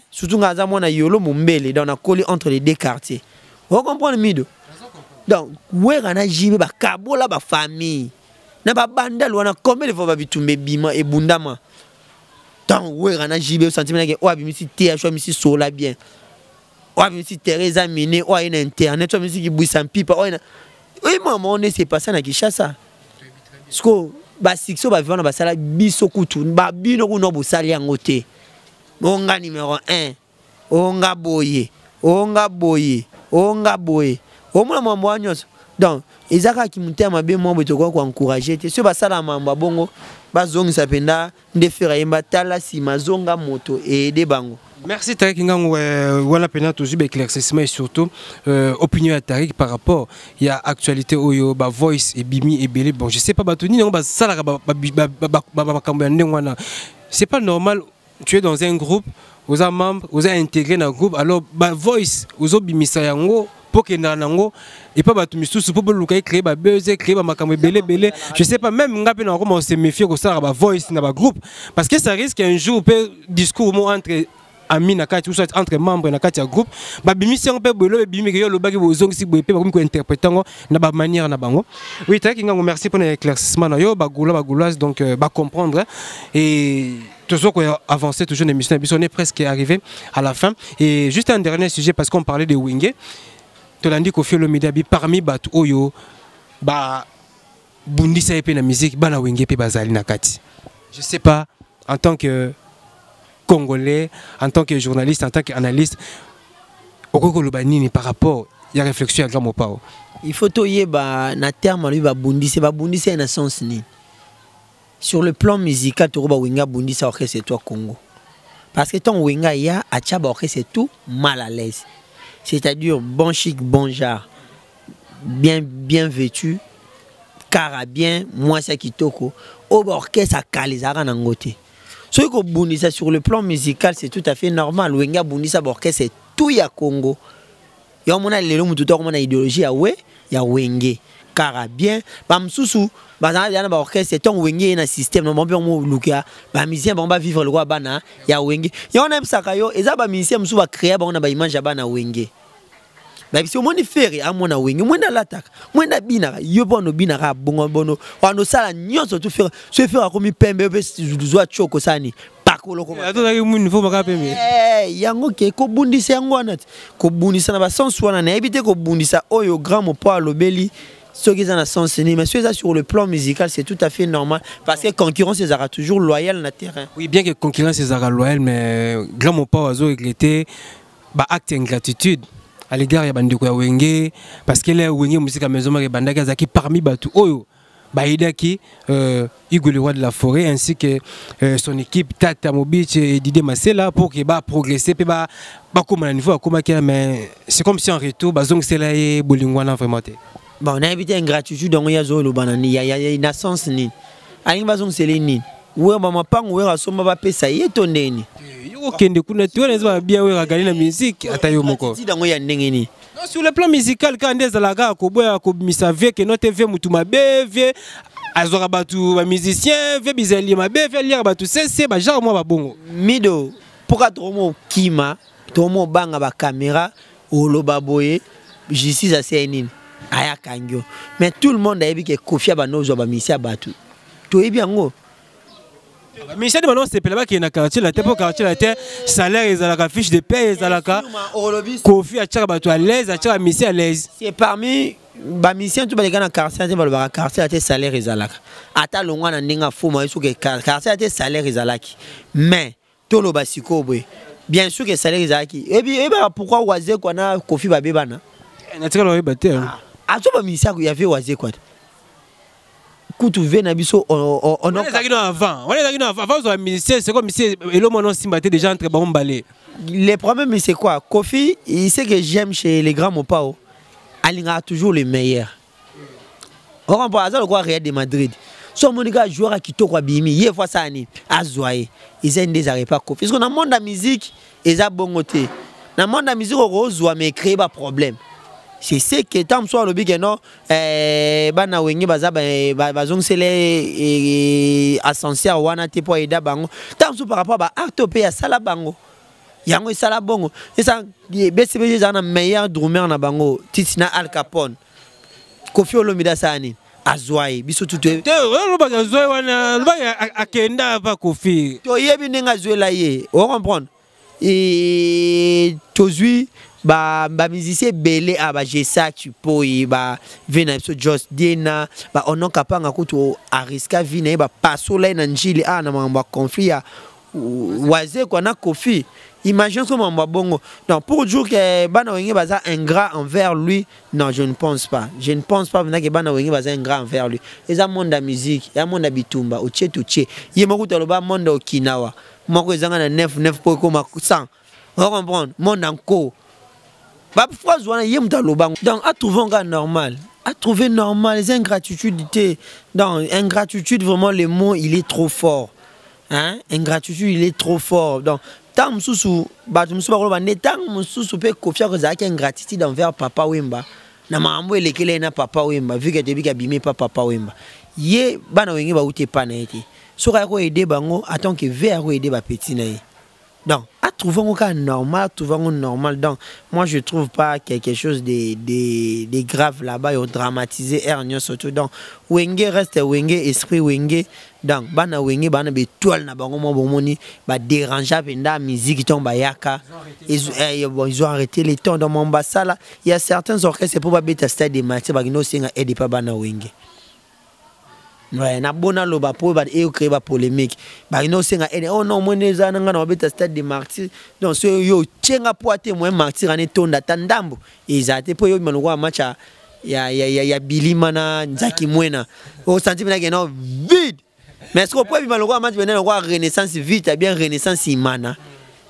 surtout ngaza mona yolo mumbele dans na collé entre les deux quartiers on comprend mido donc wera na jibe ba kabola ba famille na ba bandal wana combien de fois ba bitumbe bima e bundama donc wera na jibe sentiment que o abimisi te acho misi sola bien o abimisi Teresa Mine o ina internet o misi ki buisa pipa o ina oui maman on c'est pas ça na Kinshasa sko ba sixo ba vivant ba sala biso kutu ba bino ku no bosali yango te onga numéro 1 onga boye omona mambo anyos donc ezaka ki mutema be mombo to ko encourager te so ba sala mambo bongo ba zongi sapenda ndefera yemba tala si mazonga moto et de bango. Merci Tariq Ngango, voilà pena toujours éclaircissement et surtout opinion à Tariq par rapport il y a actualité oyo ba voice et bimi et belé bon je sais pas batoni non ba sala ba c'est pas normal tu es dans un groupe vous êtes membre vous êtes intégré dans un groupe alors ba voice vous obimisa yango pour que nango et pas batumi sous pour le créer ba buzz créer ba makambo belé je sais pas même ngape na comment se méfier que ça ba voice na ba groupe parce que ça risque un jour peut discours entre amis na kati ou soit entre membres na kati ya groupe ba bimisi on peut bolo bimi que yo lo baki bozongi si boye pe ba ko interpréter ngo na ba manière na bango. Oui Tariq Ngango merci pour l'éclaircissement na yo ba goulas donc ba comprendre et toujours qu'on a avancé toujours l'émission on est presque arrivé à la fin et juste un dernier sujet parce qu'on parlait de Wenge to landi ko fiolo media bi parmi batu oyo ba bundisa epe na musique bana Wenge pe bazali na kati je sais pas en tant que Congolais, en tant que journaliste, en tant qu'analyste, par rapport il y a réflexion à grand mot. Il faut toyer na terme lui ba bundisa na sens ni. Sur le plan musical to ba Wenga bundisa orchestre c'est toi Congo. Parce que ton Wenga ya acha ba orchestre c'est tout mal à l'aise. C'est-à-dire bon chic, bon genre, bien vêtu, carabien, moi c'est kitoko, au orchestre à Kalizara nangote. Ce que Bundisa sur le plan musical, c'est tout à fait normal. Wenga Bundisa orchestre, c'est tout ya Congo. Il y a une idéologie à ouais, il y a Wenge. Car bien, Bamsusu, Bazana orchestre, c'est un Wenge un système. Non, bon, Luka, musicien, on va vivre le roi Bana, il y a Wenge. Il y a un Sakayo, et ça, musicien, on va créer, on a image à Bana Wenge. Mais si on est ferré à mon Wenge, moi dans l'attaque, moi dans Binara, Yobono Binara, Bongobono, on a ça, nous surtout faire, se faire comme Pembe, Zoua Choko Sani, Pakolo. Yango ke ko bundisa yango anat ko bundisa na ba sens wana na éviter ko bundisa oyo grand mo pa lobeli ce qui est dans le sens ni mais sur le plan musical c'est tout à fait normal parce que concurrence sera toujours loyal na terrain. Oui bien que concurrence sera loyal mais grand mo pa azo regretter ba acte ingratitude à l'égard ya bandiko ya Wenge parce que les Wenge musique à maison ma bandaka zaki parmi batu oyo Baïdaki, Hugo le roi de la forêt ainsi que son équipe Tata Mobich et Didier Massela pour qu'il va progresser puis bah comme un niveau mais c'est comme si en retour bazong c'est là et bolingwana vraiment. Bon on a évité ingratitude donc il y a zolo banani il y a une naissance ni ali bazong c'est les ni ouais maman pas ouais rasoma ba pesa yetonde ni okende kuna tu on bien ouais regarder la musique atayo moko si donc il y a ndenge ni. Sur le plan musical, quand on est à la gare, on a que notre vie est vie, azora batu musicien, vie bizali ma be, vie lire batu c'est ba genre moi ba bongo. Mido, pourquoi tomo kima, tomo banga ba caméra, olo baboye, justice à CNN, aya kangyo. Mais tout le monde a dit que Kofi ba nozo ba misia batu. To ebi ngo. Mais c'est maintenant c'est pas qui est dans quartier la tête pour quartier la tête salaire ils ont la fiche de paie ils ont la Kofi a tiré bateau à l'aise a tiré mission à l'aise c'est parmi ba mission tout ba les gars dans quartier c'est ba quartier la tête salaire ils ont la ata longwa na ndinga fo moi que quartier la tête salaire ils ont la mais tout le basiko bien sûr que salaire ils ont la et bien pourquoi oaser quoi na Kofi ba bebana na tiré le bateau a tout ba mission il y avait oaser quoi kutu ve na biso on est avant avant ministère c'est comme si et le monde aussi battait déjà entre bon balé. Le problème c'est quoi? Kofi, il sait que j'aime chez les grands Mopao. Alinga toujours le meilleur. On comprend ça le quoi Real de Madrid. So mon gars joueur qui to kwa bimi, hier fois ça ni azoye. Ils ont des arrêts pas Kofi. Parce que dans le monde de la musique, ils a bon côté. Dans le monde de la musique rose mais créer pas problème. C'est ce que tant soit le big non bana wengi baza bazong sele ascenseur wana te po eda bango. Tant soit par rapport à acte pe ya sala bango. Yango sala bongo. Et ça BCBG za na meilleur drummer na bango, Titina Al Capone. Kofi Olomide sani azwai biso tout te lo ba azwai wana lo ba akenda ba Kofi. To yebi ninga zwela ye. On comprendre. Et tozui ba musicien belé a ba jesa tu poi ba vena so just dina ba ono kapanga kutu ariska vina ba pasola na njili na mamba conflit ya waze kwa na Kofi. Imagine comment mamba bongo. Donc pour dire que bana wengi baza ingrat envers lui, non je ne pense pas. Je ne pense pas que bana wengi baza ingrat envers lui. Eza monde de musique, ya monde bitumba, oche tuche. Yemo kutaloba monde Okinawa. Moko ezanga na 9 po koma 100. On comprend monde encore. Ba phrase wana yem taloba. Donc à trouver un gars normal. À trouver normal les ingratitudes. Donc ingratitude vraiment le mot il est trop fort. Hein? Ingratitude il est trop fort. Donc tant mususu ba mususu ba ne tant mususu pe kofia ko zaki ingratitude envers papa Wemba. Na mambo elekele na papa Wemba vu que debi ka bimé pas papa Wemba. Ye bana wengi ba uté pa na été. Soka ko aider bango attend que vers ko aider ba petit na ye. Donc, à trouver un cas normal, donc moi je trouve pas quelque chose de grave là-bas, ils dramatisé Ernio surtout. Donc, Wenge reste Wenge, esprit Wenge, donc bana Wenge, bana bétoile na bango mon moni, ba déranger benda musique tombe yaka. Ils ont arrêté les temps dans mon bassa là. Il y a certains orchestres pour pas bêta stade des matchs, ba no singa aide pas bana Wenge. Ouais, na bona loba po ba e créer ba polémique. Ba ino senga oh non moi neza nanga na beta stade de martyr. Donc so yo tchenga po ate moi martyr ane tonda tandambo. Ezate po yo manoko match ya Bilima na Nzaki Mwena. O senti bina geno vide. Mais est-ce que po manoko match bena ko renaissance vite bien renaissance imana.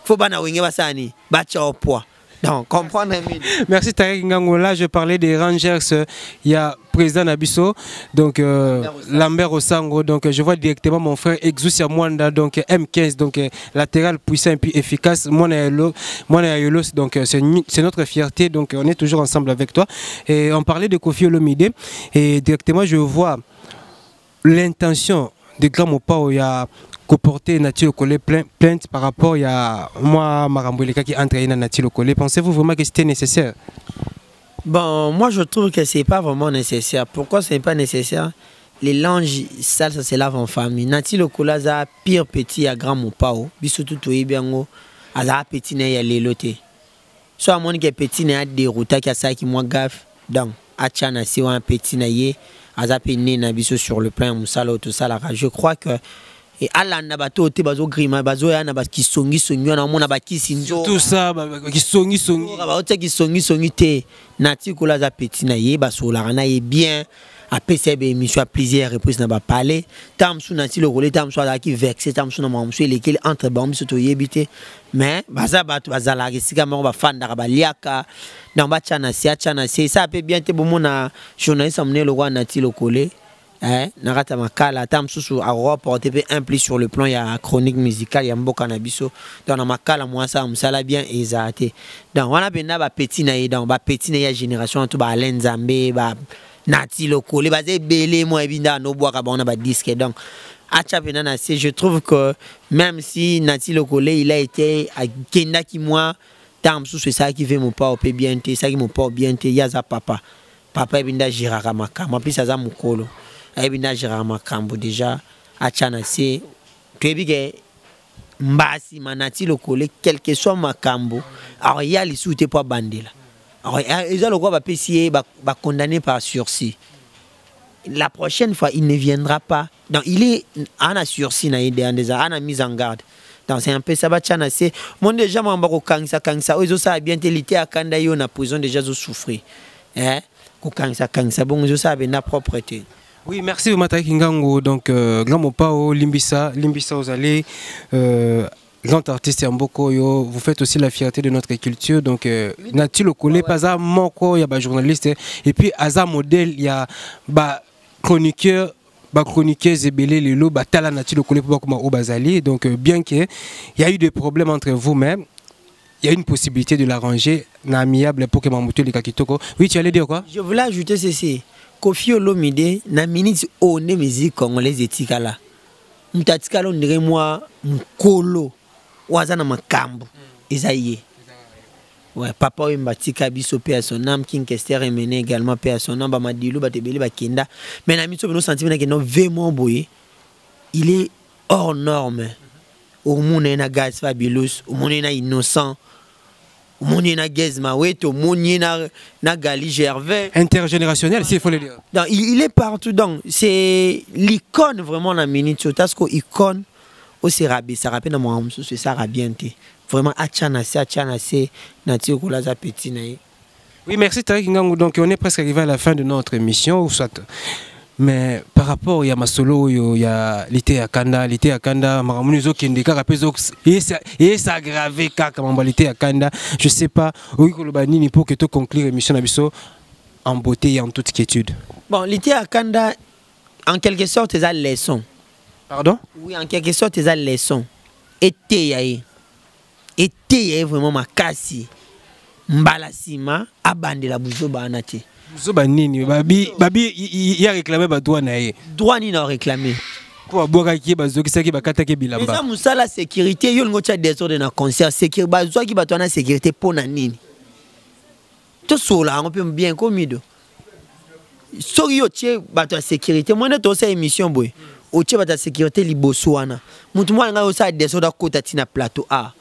Faut bana wenge basani ba cha au poids. Donc, comprendre. Merci Tarek Ngango. Là, je parlais des Rangers. Il y a président Nabiso, donc Lambert Osango. Donc, je vois directement mon frère Exousia Mwanda, donc M15, donc latéral puissant et puis efficace. Mwana Yolos, donc c'est notre fierté. Donc, on est toujours ensemble avec toi. Et on parlait de Kofi Olomide. Et directement, je vois l'intention de Grand Mopao. Il y a porter Nati Lokole plainte par rapport à moi Maramboueleka qui entraîne Nati Lokole. Pensez-vous vraiment que c'était nécessaire? Bon, moi je trouve que c'est pas vraiment nécessaire. Pourquoi ce n'est pas nécessaire? Les langes sales ça se lave en famille. Nati Lokole a pire petit à Grand Mopao. Bisoutou toyi biango a petit na ya lelote. Soit mon que petit na dérouté qui a ça qui moi gaffe. Donc a chana si un petit na ye a peine na biso sur le plan musala tout ça là. Je crois que et Allah na bato te bazo grima bazo ya na ba kisongi songi na mona ba kisinjo tout ça kisongi ba ote kisongi te Nati Kola za petit na ye ba sola na ye bien a PCB émission à plusieurs reprises na ba parler tam sou Nati Lokole tam sou ki vexé tam sou na mamsou lequel entre bambi soto yebité mais baza bato bazala kisika mo ba fanda ba liaka na ba chana si ça peut bien te bomona journaliste amné le roi Nati Lokole. Narata makala tam susu a reporté un plus sur le plan il y a chronique musicale il y a mboka na biso dans na makala moi ça musala bien exaté donc on a benda ba petit na donc ba petit na ya génération tout ba Alain Nzambe ba Nati Lokole ba belé moi binda no bois ka ba on a ba disque donc acha benda na je trouve que même si Nati Lokole il a été à kenda ki moi tam susu ça qui veut mon pas au bien té ça qui mon pas bien té ya za papa binda girara makama puis ça za mukolo Aibina Gérard Makambo déjà achana se tuebige mbasi manati Lokole quel que soit Makambo alors il y a les sous pas bandela alors ils ont le droit ba condamné par sursis la prochaine fois il ne viendra pas donc il est en sursis na déjà en mise en garde donc c'est un peu ça ba chana se mon déjà mambako kangsa ils ont ça bien télité à kanda yo na prison déjà zo souffrir ko kangsa bon zo ça na propreté. Oui, merci Mataki Kingango. Donc, Grand Mopao, Limbisa Ozale, grand artiste Yambokoyo. Vous faites aussi la fierté de notre culture. Donc, Nati Lokole, Paza Moko, il y a des journalistes. Et puis, Aza modèle, il y a chroniqueur. Chroniqueur Zebele Lelo, Tala Nati Lokole pour Bakuma Obazali. Donc, bien qu'il y a eu des problèmes entre vous-même, il y a une possibilité de l'arranger, amiable pour que Mamoutou les Kakitoko. Oui, tu allais dire quoi? Je voulais ajouter ceci. Kofi Olomide, na minute on est musique congolaise etikala. Mutatikala on dirait moi mkolo wazana makambo. Ezaïe. Ouais, papa Mbatika biso pe à son âme, King Kester Emene également pe à son âme, Bamadilou Batebele Bakenda. Mais na minute nos sentiments que non vraiment boye. Il est hors norme. Au monde na gaz fabulous, au monde na innocent. Au monde na Gezma Weto, au monde na Gali Gervais. Intergénérationnel, s'il faut le dire. Donc, il est partout. Donc, c'est l'icône vraiment la minute. Parce que l'icône, aussi rabbi, ça rappelle dans mon c'est ça rabienté. Vraiment, achanase, nature kolaza petit naï. Oui, merci Tariq Ngango. Donc, on est presque arrivé à la fin de notre émission. Mais par rapport à Masolo, il y a l'été à Kanda, Maramunizo qui indique et ça aggravé quand l'été à Kanda. Je sais pas, oui, Kolobani, pour que tu conclures l'émission en beauté et en toute quiétude. Bon, l'été à Kanda, en quelque sorte, c'est la leçon. Pardon? Oui, en quelque sorte, c'est la leçon. Été vraiment ma cassi. Mbalasima, abandé la bougeau banati. Zobanini, babi, il a réclamé droit naé. Droit ni n'a réclamé. Pour boire qui bazo qui saki bakata ke bilamba. Mais ça musa la sécurité, yo ngocha désordre na concert, sécurité bazo qui batona sécurité pour na nini. To sola on peut bien commido. Sori yo tie bato sécurité, moi na to sa émission boy. O tie bato sécurité liboso wana. Mutu mwa nga yo sa désordre kota tina plateau A.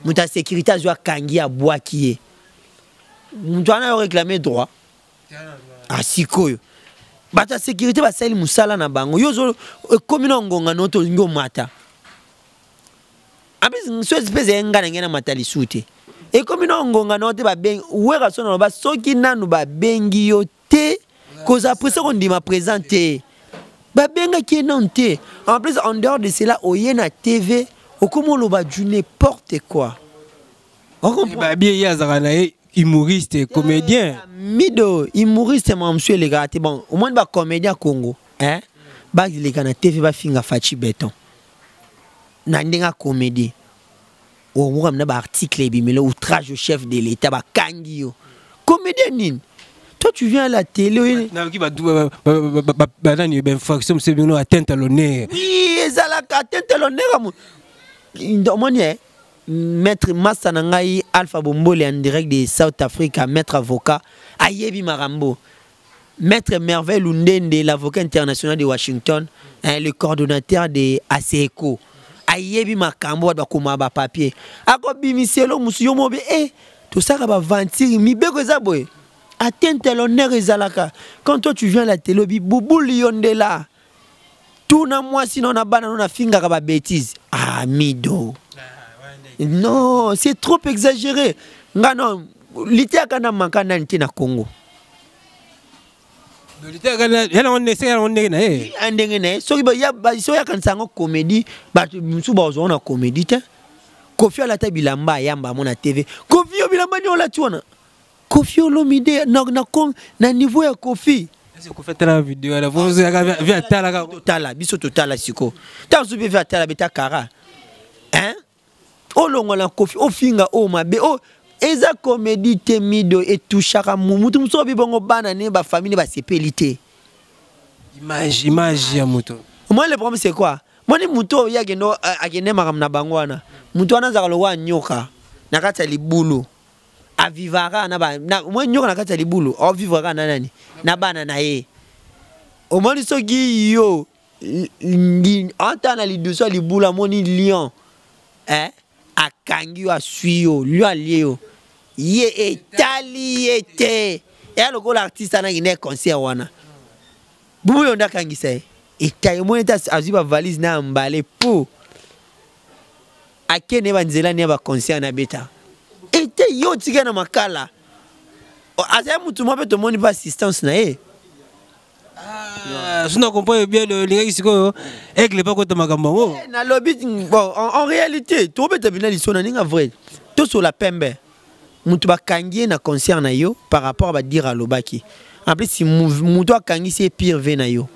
Muta sécurité azwa kangi a bois qui est. Mutu ana yo réclamer droit. Ah sikoyo bata sécurité ba sali musala na bango yozo komina ngonga noto ngo mata abis so espèce ngana ngena matali sute e komina ngonga noto ba ben wera sona ba soki nanu ba bengi yo te cause après ça on dit ma présenter ba benga ki non te en plus en dehors de cela oyena TV okomo lo ba du n'importe quoi on comprend ba bien ya zakana humoriste, comédien. Mido, humoriste, monsieur les gars, bon, au moins, comédien Congo, hein, bah, les gars, na TV, bah, finga fachi béton. Nandenga comédie. Au moins, na article, bimelo, outrage au chef de l'État, bah, kangio. Comédien, nin. Toi, tu viens à la télé. Non, qui va ben fraction, c'est bien atteinte à l'honneur. Oui, ça la atteinte à l'honneur. Maître Massa Nangai Alpha Bombole en direct de South Africa, maître avocat Ayebi Marambo, maître Merveille Lundende, l'avocat international de Washington, hein, le coordonnateur de ASECO, Ayebi Makambo da kumaba papier. Ako bimiselo musuyo mobe tout ça va ventir mi beko zaboy. Atteinte à l'honneur ezalaka. Quand toi tu viens à la télé bi boubou lionde là. Tout na moi sinon na bana na finga ka ba bêtise. Ah mido. Non, c'est trop exagéré. Non, l'ité à Kana Mankana na Congo. L'ité à Kana, il y a un essai à un nez. Un nez, so il y a une comédie, on a comédie. Kofi à la tabilamba, yamba, mon TV. Kofi au bilamba, on la tuana. Kofi au lomide, na niveau ya Kofi. Est-ce que vous faites la vidéo à la voix? Vous avez vu à Tala, Tala, biso Tala, Siko. T'as soubi vu à Tala, beta Kara. Hein? Oh longola Kofi o finga o mabe o eza comédie temido et touchaka mutu muso bibongo bana ne ba famille ba sepelité image ya mutu. Moi le problème c'est quoi? Moi ni mutu ya gendo agene makam na bangwana mutu anazaka lo wa nyoka na kata libulu avivara na ba moi nyoka na kata libulu o vivra na nani na bana na ye o moni soki yo antana li douce libula moni lion hein akangi a suyo lui alio ye etali ete et alors l'artiste ana ine concert wana bubu yonda kangi sai etaye mo eta aziba valise na mbale po akene banzela ne ba concert na beta ete yo tika na makala asa mutu mo beto moni ba assistance na Je ne comprends bien le lien qui est que pas quoi makambo. Bon, en réalité, tout le monde est bien vrai. Tout sur la pembe. Mutu ba kangi na concert na yo par rapport à dire à lobaki. En plus si mutu ba kangi c'est pire ve na yo.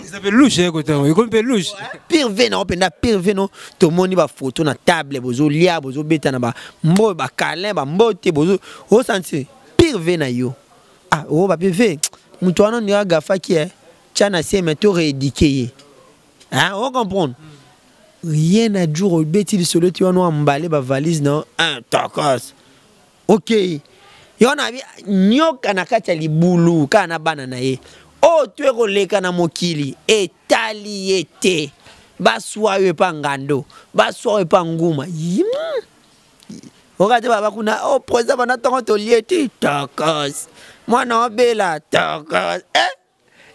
Ça s'appelle louche côté, il compte louche. Pire ve na openda pire ve no to moni ba photo na table bozo lia bozo beta na ba mbo ba câlin ba mbote bozo o senti pire ve na yo. Ah o ba pve mutu wana ni gafa ki tchana c'est mais to réédiquer. Hein, on comprend. Rien à jour au bêtis sur le tu vas nous emballer ba valise non un tacos. Ok. Yona bi nyoka na kati ya libulu kana bana na ye. O tu ekoleka na mokili etali ete. Baswa yo pa ngando, baswa yo pa nguma. Okate baba kuna o président bana tongo to lieti tacos. Mwana obela tacos.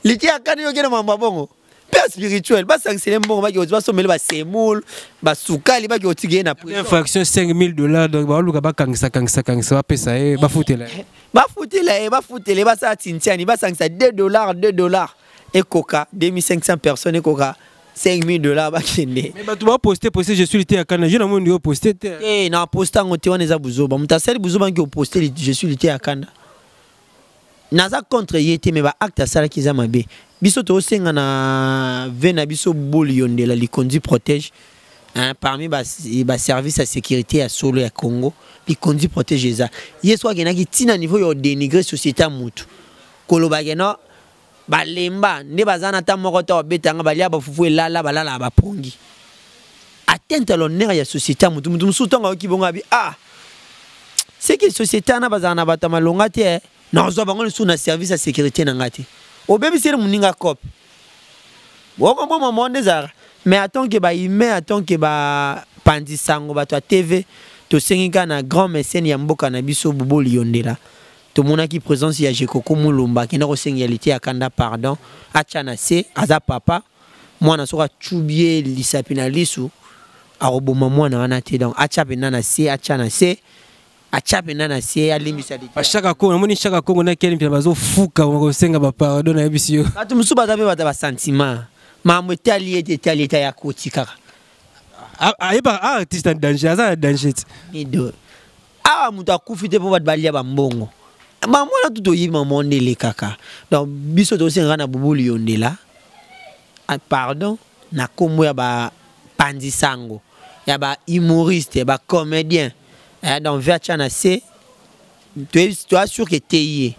Liti akani yo kena mamba bongo. Père spirituel, bas sanctionner bon ba ki ba somela ba semoul, ba soukali ba ki otige na prison. Infraction $5,000 donc ba luka ba kangisa ba pesa ba foutela. Ba foutela ba sa tintiani ba sanctionner $2 et coca 2500 personnes et coca $5,000 ba kende. Mais ba tu vas poster je suis lité à Kana, je na mo ndio poster. Eh na poster ngote wana za buzoba, mutasali buzoba ngi poster je suis lité à Kana. Naza contre yete me ba acte sala ki za mabe. Biso to senga na vena biso boli yondela li kondi protège hein parmi ba service à sécurité à solo ya Congo li kondi protège ça yeso akena ki tina niveau yo dénigrer société mutu koloba keno ba lemba nde bazana ta moko to betanga balia ba fufu elala balala ba pongi atteinte à l'honneur ya société mutu musutonga ki bonga bi ah c'est que société na bazana batama longa te non zo bango sous na service à sécurité na ngati au bébé c'est muninga cop bon comme maman des mais attends que ba ime attends que ba pandi sango ba to TV to sengika na grand mécène ya mboka na biso bubo liondela to mona ki présence ya Jekoko Mulumba qui na ko sengalité akanda pardon achana se aza papa mwana soka chubie lisapina lisu aroboma mwana wana te donc achapena na se achana se achape nana sie alimbisa dit chaque Congo moni chaque Congo na keli bazo fuka ngo senga ba pardon na ebisio batu musuba tape ba sentiment mamwe tali ta ya kotika aiba artiste en danger ça danger nido muta kufite po bat balia ba mbongo mamona tuto yima mondele kaka donc biso to senga na bubuli yondela pardon na kombo ya ba pandisango ya ba humoriste ba comédien. Donc, Verchana, c'est. Tu as sûr que tu es yé.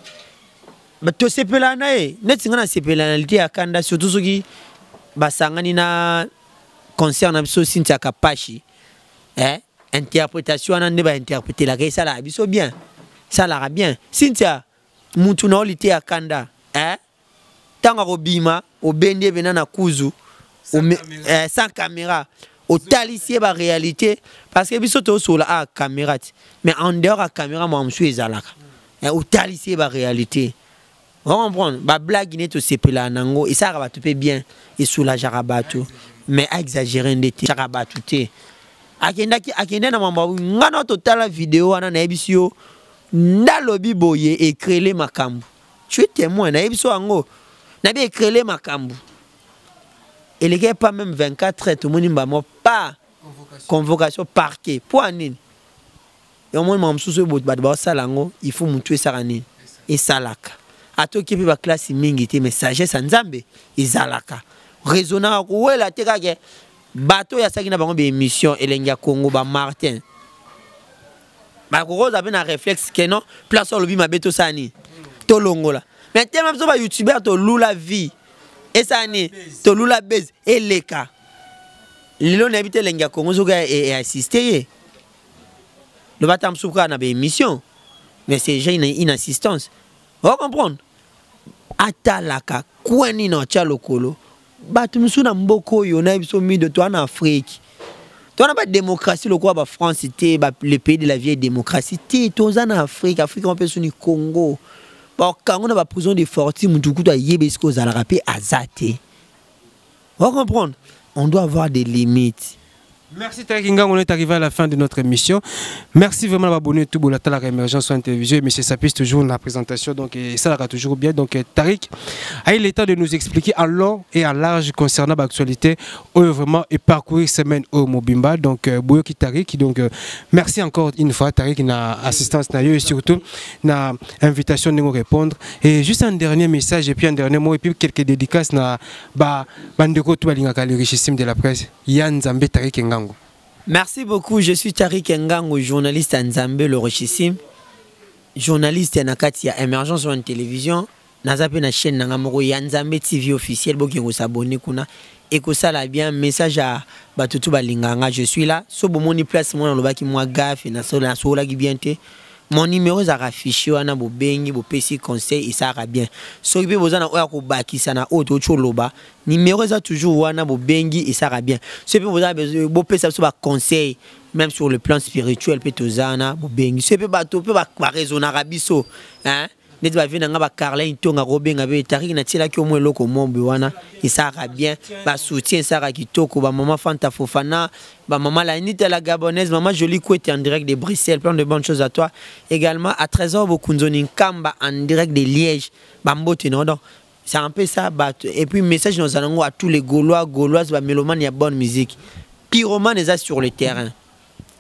Mais tu sais pas là, net ngana sepelalité à Kanda, surtout ceux qui basangani na concerne absolu Cynthia Kapashi. Interprétation, on ne va interpréter la ça là, biso bien. Ça là bien. Cynthia, mutuna olité à Kanda. Tanga robima, au bende benana kuzu, sans caméra. Au talissier la réalité parce que biso to sur la caméra mais en dehors la caméra moi je suis zalaka au talissier la réalité on comprend ba blague net se pela nango et ça va tout bien et soulage rabatu mais exagérer ndete rabatu te akenda na mamba ngana total vidéo wana na ebisio ndalobi boye écréler makambu tu es témoin na ebiso ango na bi écréler makambu. Et les gars, pas même 24 heures, tout le monde n'a pas convocation parquet. Pour un nid. Et au moins, il faut montrer ça. Et salaka. A toi qui peut la classe mingité, mais sagesse en Zambé, et zalaka. Raisonnable, ouais, la terre, bateau, il y a ça qui n'a pas de émission, et l'Enga Congo, Martin. Bah, Rose avait un réflexe que non, place au lobby, ma bête au sani. Tolongola. Mais tu même sur YouTuber, tu loues la vie. Et ça n'est to lula base et les cas. Lilo n'habite l'enga Congo et assisté. Le batam soukra n'a pas émission. Mais c'est déjà une assistance. Vous comprenez? Atalaka, kweni na chalokolo. Batum suna mboko yo na biso mi de toi en Afrique. Toi n'a pas de démocratie le quoi ba France était le pays de la vieille démocratie. Toi en Afrique, Afrique on peut suni Congo. Quand on a la prison de Forti, on doit azate. Vous comprenez? On doit avoir des limites. Merci Tarik Ngang, on est arrivé à la fin de notre émission. Merci vraiment à abonner tout pour la émergence sur la télévision. M. Sapis toujours dans la présentation, donc et ça va toujours bien. Donc Tarik a eu le temps de nous expliquer en long et en large concernant l'actualité vraiment et parcourir semaine au Mobimba. Donc Boyoki Tarik, donc merci encore une fois Tarik na assistance et surtout na invitation de nous répondre. Et juste un dernier message et puis un dernier mot et puis quelques dédicaces na bandeko tout balingaka le richissime de la presse. Yann Zambé Tarik Ngang. Merci beaucoup, je suis Tarik Ngango, journaliste à Nzambe, le richissime. Journaliste à Nakatia, émergence sur une télévision. Nazape na chaîne Nangamoro, Nzambe TV officiel, bon qui vous s'abonner kuna. Et que ça la bien, message à Batutu Balinganga, je suis là. So bon mon place, moi, le baki moi gaffe, et na sola qui bien te. Mon numéro est affiché, on a beau bengi, beau PC conseil, et ça va bien. So il peut vous en avoir au baki, ça n'a autre chose là-bas. Numéro est toujours, on a beau bengi, et ça va bien. So il peut vous avoir beau PC, ça va conseil, même sur le plan spirituel, peut vous en beau bengi. So il peut pas raisonner arabiso, hein. Net va venir ngaba Carla intonga Robin ngabe Tarik na tila ki au moins loko mombe wana et ça va bien ba soutien ça va kitoko ba maman Fanta Fofana ba maman la Nita la gabonaise maman Jolie Kouette en direct de Bruxelles, plein de bonnes choses à toi également à 13h Bokunzoni Kamba en direct de Liège ba mbote non donc c'est un peu ça et puis message nous allons à tous les Gauloises ba mélomanes il y a bonne musique pyromane est sur le terrain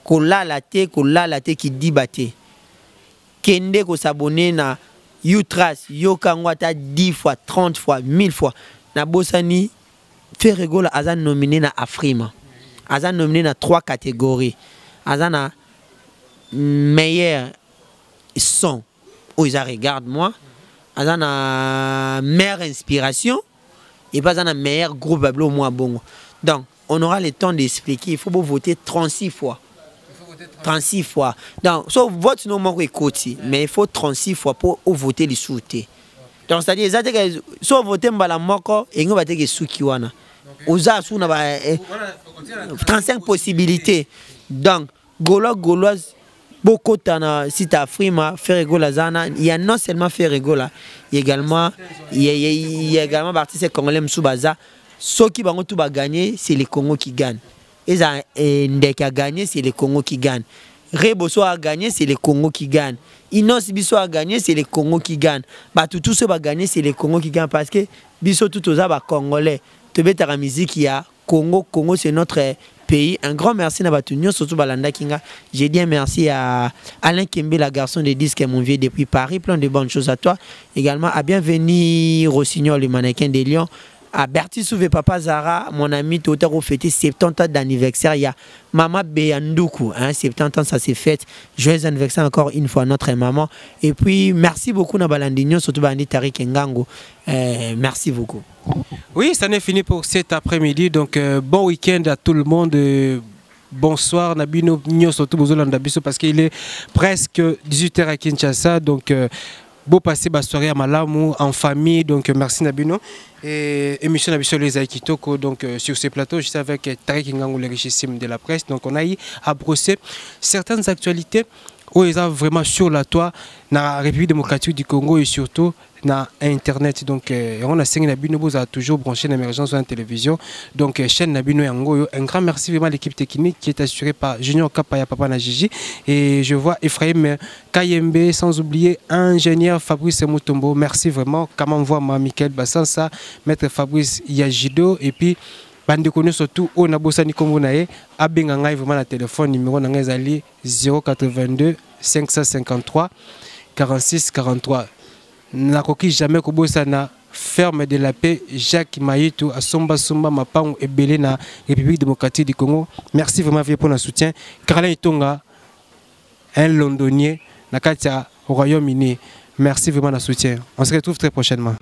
kola la té qui dit baté kende ko s'abonner na Youtras, Yokangwata 10 fois, 30 fois, 1000 fois. Na Bossani, Ferregola, Azan nominé na Afrima. Azan nominé na 3 catégories. Azan a meilleur son. Oh, ils regardent moi. Azan a meilleure inspiration. Et pas Azan a meilleur groupe Bablo moins bon. Donc, on aura le temps d'expliquer. Il faut voter 36 fois. 36 fois. Donc, so vote non manque côté, mais il faut 36 fois pour voter les sous-té. Donc, c'est-à-dire, si on vote mbala moko, et on va te souki wana. Oza sou na ba 35 possibilités. Donc, Gauloise, beaucoup tana si ta frima faire gola zana, il y a non seulement faire gola, il y a également partie congolais msubaza. Ceux qui vont tout gagner, c'est les Congos qui gagnent. Et Ndek a gagné, c'est les Congos qui gagnent. Reboso a gagné, c'est les Congos qui gagnent. Inos Biso a gagné, c'est les Congos qui gagnent. Tout ce va gagner, c'est les Congos qui gagnent parce que Biso tout aux Congolais. Tu veux la musique, il y a Congo, c'est notre pays. Un grand merci à Batunio, surtout Balanda Kinga. J'ai dit un merci à Alain Kembe, la garçon de disques mon vieux depuis Paris. Plein de bonnes choses à toi. Également, à bienvenue Rossignol, le mannequin des Lions. À Berti Souvé Papa Zara, mon ami Totaro fêté 70 ans d'anniversaire. Il y a Maman Beyandoukou, hein, 70 ans, ça s'est fait. Joyeux anniversaire encore une fois à notre maman. Et puis, merci beaucoup à Balandinho, surtout Bandi Tarik Ngango. Merci beaucoup. Oui, ça n'est fini pour cet après-midi. Donc, bon week-end à tout le monde. Bonsoir, Nabino Nyo, surtout Bozolandabiso, parce qu'il est presque 18h à Kinshasa. Donc, beau passer ma soirée à Malamou en famille, donc merci Nabino. Et émission Nabiso les Aikitoko, donc sur ce plateau, j'étais avec Tarik Ngango, le richissime de la presse. Donc on a eu à brosser certaines actualités où ils sont vraiment sur la toile dans la République démocratique du Congo et surtout dans Internet. Donc on a signé Nabino, vous a toujours branché l'émergence sur la télévision. Donc chaîne Nabino Yango, un grand merci vraiment à l'équipe technique qui est assurée par Junior Kapaya Papa Najiji. Et je vois Ephraim Kayembe, sans oublier ingénieur Fabrice Moutombo. Merci vraiment. Comment voit Michael Bassansa, maître Fabrice Yajido et puis bande connu surtout au Nabosani Kombonae abenga vraiment la téléphone numéro nangazali 082 553 46 43. Na koki jamais kobosana ferme de la paix Jacques Mayitou à Somba Somba Mapang et Belé na République démocratique du Congo. Merci vraiment pour le soutien. Carla Itonga, un londonien na Katia au Royaume-Uni. Merci vraiment pour le soutien. On se retrouve très prochainement.